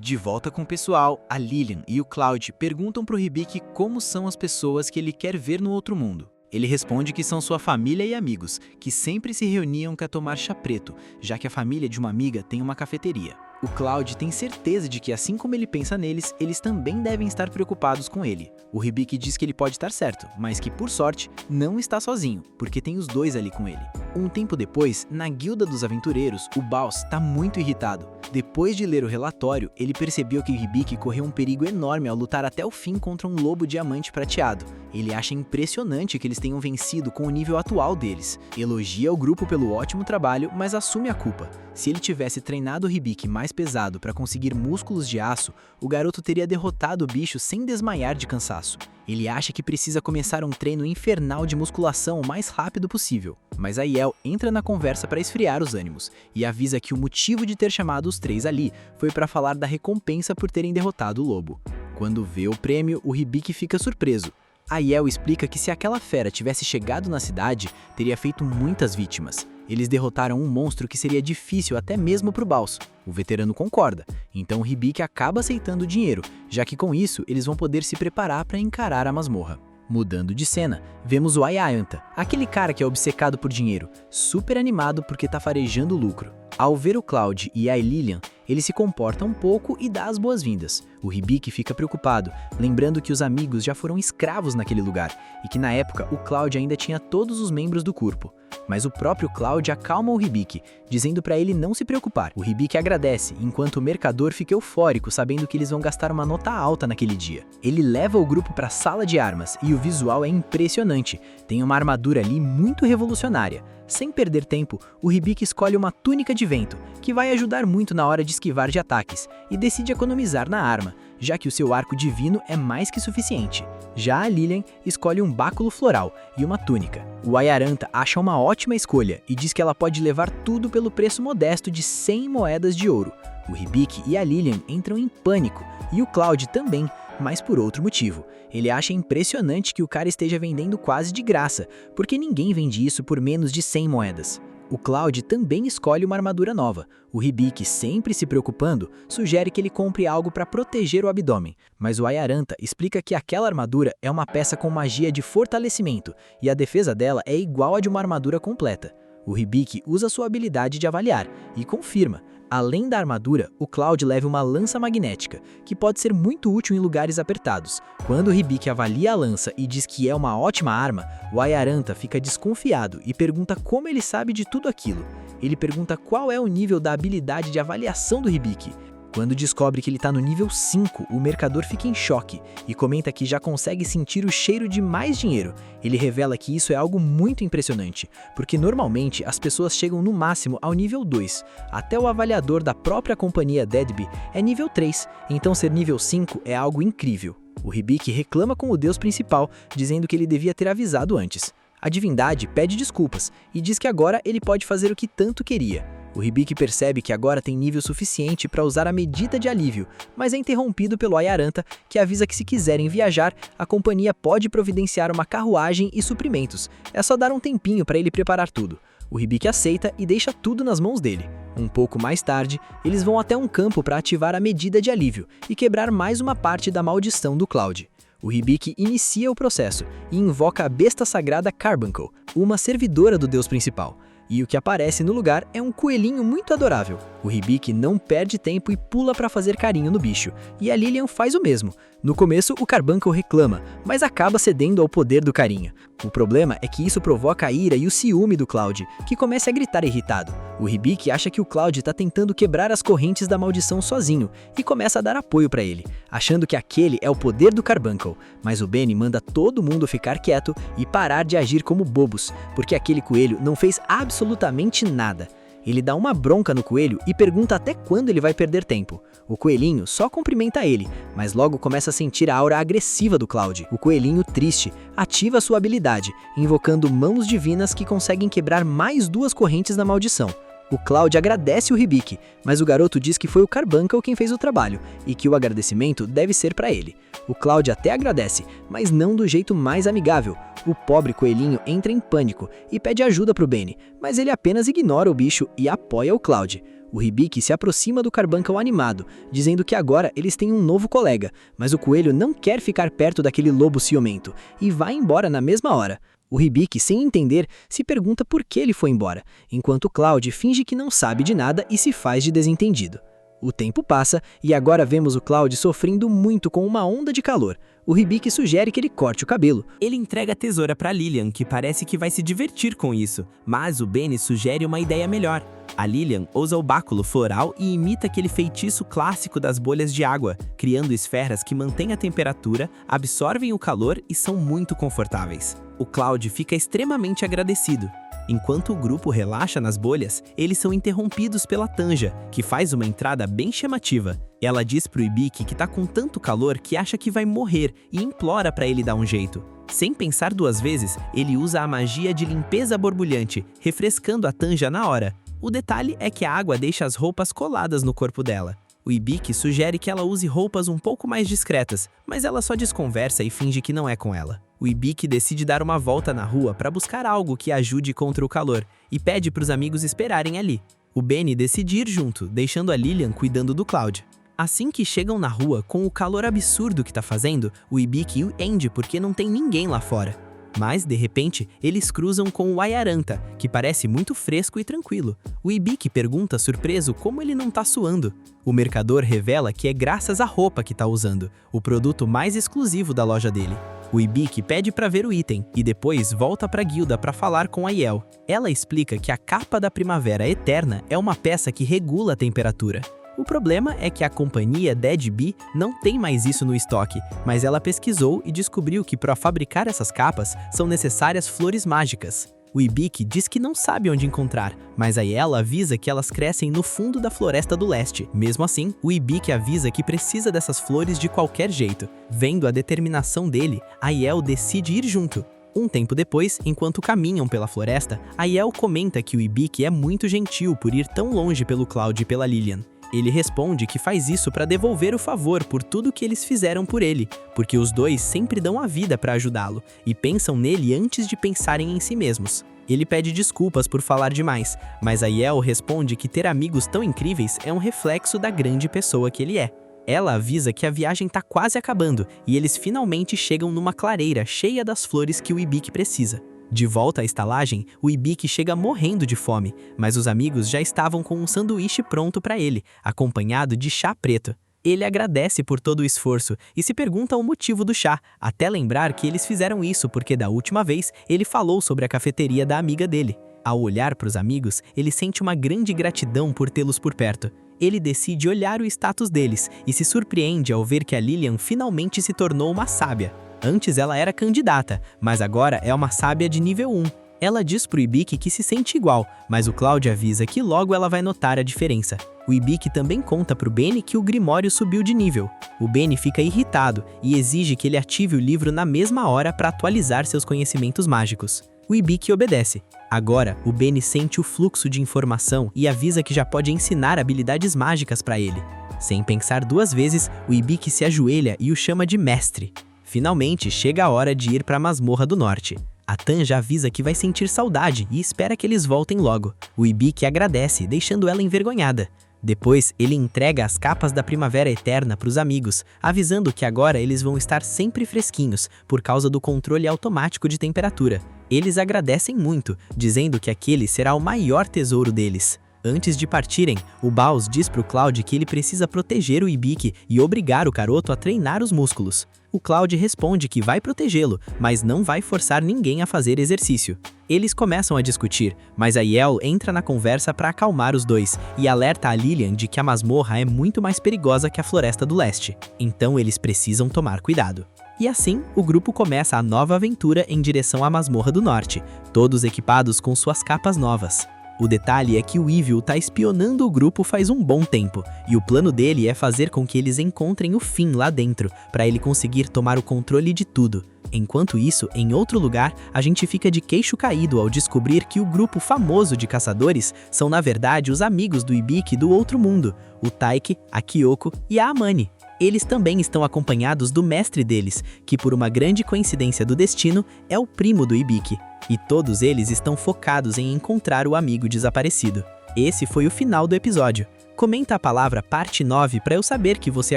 De volta com o pessoal, a Lillian e o Cloud perguntam pro Hibiki como são as pessoas que ele quer ver no outro mundo. Ele responde que são sua família e amigos, que sempre se reuniam para tomar chá preto, já que a família de uma amiga tem uma cafeteria. O Cloud tem certeza de que, assim como ele pensa neles, eles também devem estar preocupados com ele. O Hibiki diz que ele pode estar certo, mas que, por sorte, não está sozinho, porque tem os dois ali com ele. Um tempo depois, na Guilda dos Aventureiros, o Baus está muito irritado. Depois de ler o relatório, ele percebeu que o Hibiki correu um perigo enorme ao lutar até o fim contra um lobo diamante prateado. Ele acha impressionante que eles tenham vencido com o nível atual deles. Elogia o grupo pelo ótimo trabalho, mas assume a culpa. Se ele tivesse treinado o Hibiki mais pesado para conseguir músculos de aço, o garoto teria derrotado o bicho sem desmaiar de cansaço. Ele acha que precisa começar um treino infernal de musculação o mais rápido possível. Mas Aiel entra na conversa para esfriar os ânimos e avisa que o motivo de ter chamado os três ali foi para falar da recompensa por terem derrotado o lobo. Quando vê o prêmio, o Hibiki fica surpreso. Aiel explica que se aquela fera tivesse chegado na cidade, teria feito muitas vítimas. Eles derrotaram um monstro que seria difícil até mesmo para o Baus. O veterano concorda, então o Hibiki acaba aceitando o dinheiro, já que com isso eles vão poder se preparar para encarar a masmorra. Mudando de cena, vemos o Ayanta, aquele cara que é obcecado por dinheiro, super animado porque tá farejando lucro. Ao ver o Cloud e a Lillian, ele se comporta um pouco e dá as boas-vindas. O Hibiki fica preocupado, lembrando que os amigos já foram escravos naquele lugar e que na época o Cloud ainda tinha todos os membros do corpo. Mas o próprio Cloud acalma o Hibiki, dizendo para ele não se preocupar. O Hibiki agradece, enquanto o mercador fica eufórico sabendo que eles vão gastar uma nota alta naquele dia. Ele leva o grupo para a sala de armas e o visual é impressionante. Tem uma armadura ali muito revolucionária. Sem perder tempo, o Hibiki escolhe uma túnica de vento, que vai ajudar muito na hora de esquivar de ataques, e decide economizar na arma, já que o seu arco divino é mais que suficiente. Já a Lillian escolhe um báculo floral e uma túnica. O Ayaranta acha uma ótima escolha e diz que ela pode levar tudo pelo preço modesto de 100 moedas de ouro. O Hibiki e a Lillian entram em pânico, e o Cloud também, mas por outro motivo. Ele acha impressionante que o cara esteja vendendo quase de graça, porque ninguém vende isso por menos de 100 moedas. O Cloud também escolhe uma armadura nova. O Hibiki, sempre se preocupando, sugere que ele compre algo para proteger o abdômen, mas o Ayaranta explica que aquela armadura é uma peça com magia de fortalecimento e a defesa dela é igual à de uma armadura completa. O Hibiki usa sua habilidade de avaliar e confirma. Além da armadura, o Cloud leva uma lança magnética, que pode ser muito útil em lugares apertados. Quando o Hibiki avalia a lança e diz que é uma ótima arma, o Ayaranta fica desconfiado e pergunta como ele sabe de tudo aquilo. Ele pergunta qual é o nível da habilidade de avaliação do Hibiki. Quando descobre que ele está no nível 5, o mercador fica em choque e comenta que já consegue sentir o cheiro de mais dinheiro. Ele revela que isso é algo muito impressionante, porque normalmente as pessoas chegam no máximo ao nível 2. Até o avaliador da própria companhia Deadby é nível 3, então ser nível 5 é algo incrível. O Hibiki reclama com o deus principal, dizendo que ele devia ter avisado antes. A divindade pede desculpas e diz que agora ele pode fazer o que tanto queria. O Hibiki percebe que agora tem nível suficiente para usar a medida de alívio, mas é interrompido pelo Ayaranta, que avisa que se quiserem viajar, a companhia pode providenciar uma carruagem e suprimentos. É só dar um tempinho para ele preparar tudo. O Hibiki aceita e deixa tudo nas mãos dele. Um pouco mais tarde, eles vão até um campo para ativar a medida de alívio e quebrar mais uma parte da maldição do Cloud. O Hibiki inicia o processo e invoca a besta sagrada Carbuncle, uma servidora do deus principal. E o que aparece no lugar é um coelhinho muito adorável. O Hibiki não perde tempo e pula para fazer carinho no bicho, e a Lilian faz o mesmo. No começo, o Carbuncle reclama, mas acaba cedendo ao poder do carinho. O problema é que isso provoca a ira e o ciúme do Cloud, que começa a gritar irritado. O Hibiki acha que o Cloud está tentando quebrar as correntes da maldição sozinho e começa a dar apoio para ele, achando que aquele é o poder do Carbuncle. Mas o Benny manda todo mundo ficar quieto e parar de agir como bobos, porque aquele coelho não fez absolutamente nada. Ele dá uma bronca no coelho e pergunta até quando ele vai perder tempo. O coelhinho só cumprimenta ele, mas logo começa a sentir a aura agressiva do Cloud. O coelhinho, triste, ativa sua habilidade, invocando mãos divinas que conseguem quebrar mais 2 correntes da maldição. O Cloud agradece o Hibiki, mas o garoto diz que foi o Carbuncle quem fez o trabalho e que o agradecimento deve ser para ele. O Cloud até agradece, mas não do jeito mais amigável. O pobre coelhinho entra em pânico e pede ajuda para o Benny, mas ele apenas ignora o bicho e apoia o Cloud. O Hibiki se aproxima do Carbuncle animado, dizendo que agora eles têm um novo colega, mas o coelho não quer ficar perto daquele lobo ciumento e vai embora na mesma hora. O Hibiki, sem entender, se pergunta por que ele foi embora, enquanto o Cloud finge que não sabe de nada e se faz de desentendido. O tempo passa e agora vemos o Cloud sofrendo muito com uma onda de calor. O Hibiki sugere que ele corte o cabelo. Ele entrega a tesoura para Lilian, que parece que vai se divertir com isso, mas o Benny sugere uma ideia melhor. A Lilian usa o báculo floral e imita aquele feitiço clássico das bolhas de água, criando esferas que mantêm a temperatura, absorvem o calor e são muito confortáveis. O Cloud fica extremamente agradecido. Enquanto o grupo relaxa nas bolhas, eles são interrompidos pela Tanja, que faz uma entrada bem chamativa. Ela diz pro Hibiki que tá com tanto calor que acha que vai morrer e implora para ele dar um jeito. Sem pensar 2 vezes, ele usa a magia de limpeza borbulhante, refrescando a Tanja na hora. O detalhe é que a água deixa as roupas coladas no corpo dela. O Hibiki sugere que ela use roupas um pouco mais discretas, mas ela só desconversa e finge que não é com ela. O Hibiki decide dar uma volta na rua para buscar algo que ajude contra o calor e pede para os amigos esperarem ali. O Benny decide ir junto, deixando a Lilian cuidando do Cloud. Assim que chegam na rua, com o calor absurdo que tá fazendo, o Hibiki o entende porque não tem ninguém lá fora. Mas, de repente, eles cruzam com o Ayaranta, que parece muito fresco e tranquilo. O Hibiki pergunta surpreso como ele não tá suando. O mercador revela que é graças à roupa que tá usando, o produto mais exclusivo da loja dele. O Hibiki pede para ver o item e depois volta para a guilda para falar com a Yael. Ela explica que a capa da primavera eterna é uma peça que regula a temperatura. O problema é que a companhia Dead Bee não tem mais isso no estoque, mas ela pesquisou e descobriu que para fabricar essas capas são necessárias flores mágicas. O Hibiki diz que não sabe onde encontrar, mas a Yael avisa que elas crescem no fundo da Floresta do Leste. Mesmo assim, o Hibiki avisa que precisa dessas flores de qualquer jeito. Vendo a determinação dele, a Yael decide ir junto. Um tempo depois, enquanto caminham pela floresta, a Yael comenta que o Hibiki é muito gentil por ir tão longe pelo Cloud e pela Lilian. Ele responde que faz isso para devolver o favor por tudo que eles fizeram por ele, porque os dois sempre dão a vida para ajudá-lo e pensam nele antes de pensarem em si mesmos. Ele pede desculpas por falar demais, mas a Yael responde que ter amigos tão incríveis é um reflexo da grande pessoa que ele é. Ela avisa que a viagem tá quase acabando e eles finalmente chegam numa clareira cheia das flores que o Hibiki precisa. De volta à estalagem, o Hibiki chega morrendo de fome, mas os amigos já estavam com um sanduíche pronto para ele, acompanhado de chá preto. Ele agradece por todo o esforço e se pergunta o motivo do chá, até lembrar que eles fizeram isso porque da última vez ele falou sobre a cafeteria da amiga dele. Ao olhar para os amigos, ele sente uma grande gratidão por tê-los por perto. Ele decide olhar o status deles e se surpreende ao ver que a Lilian finalmente se tornou uma sábia. Antes ela era candidata, mas agora é uma sábia de nível 1. Ela diz pro Hibiki que se sente igual, mas o Cloud avisa que logo ela vai notar a diferença. O Hibiki também conta pro Benny que o Grimório subiu de nível. O Benny fica irritado e exige que ele ative o livro na mesma hora para atualizar seus conhecimentos mágicos. O Hibiki obedece. Agora, o Benny sente o fluxo de informação e avisa que já pode ensinar habilidades mágicas para ele. Sem pensar 2 vezes, o Hibiki se ajoelha e o chama de mestre. Finalmente, chega a hora de ir para a Masmorra do Norte. A Tanja avisa que vai sentir saudade e espera que eles voltem logo. O Ibiki agradece, deixando ela envergonhada. Depois, ele entrega as capas da Primavera Eterna para os amigos, avisando que agora eles vão estar sempre fresquinhos, por causa do controle automático de temperatura. Eles agradecem muito, dizendo que aquele será o maior tesouro deles. Antes de partirem, o Baus diz pro Cloud que ele precisa proteger o Ibiki e obrigar o garoto a treinar os músculos. O Cloud responde que vai protegê-lo, mas não vai forçar ninguém a fazer exercício. Eles começam a discutir, mas a Yael entra na conversa para acalmar os dois e alerta a Lilian de que a masmorra é muito mais perigosa que a Floresta do Leste, então eles precisam tomar cuidado. E assim, o grupo começa a nova aventura em direção à Masmorra do Norte, todos equipados com suas capas novas. O detalhe é que o Evil tá espionando o grupo faz um bom tempo, e o plano dele é fazer com que eles encontrem o Finn lá dentro, para ele conseguir tomar o controle de tudo. Enquanto isso, em outro lugar, a gente fica de queixo caído ao descobrir que o grupo famoso de caçadores são na verdade os amigos do Ibiki do outro mundo, o Taiki, a Kyoko e a Amani. Eles também estão acompanhados do mestre deles, que por uma grande coincidência do destino, é o primo do Ibiki. E todos eles estão focados em encontrar o amigo desaparecido. Esse foi o final do episódio. Comenta a palavra parte 9 para eu saber que você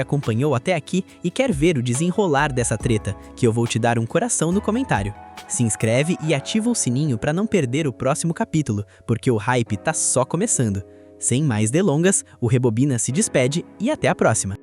acompanhou até aqui e quer ver o desenrolar dessa treta, que eu vou te dar um coração no comentário. Se inscreve e ativa o sininho para não perder o próximo capítulo, porque o hype tá só começando. Sem mais delongas, o Rebobina se despede e até a próxima.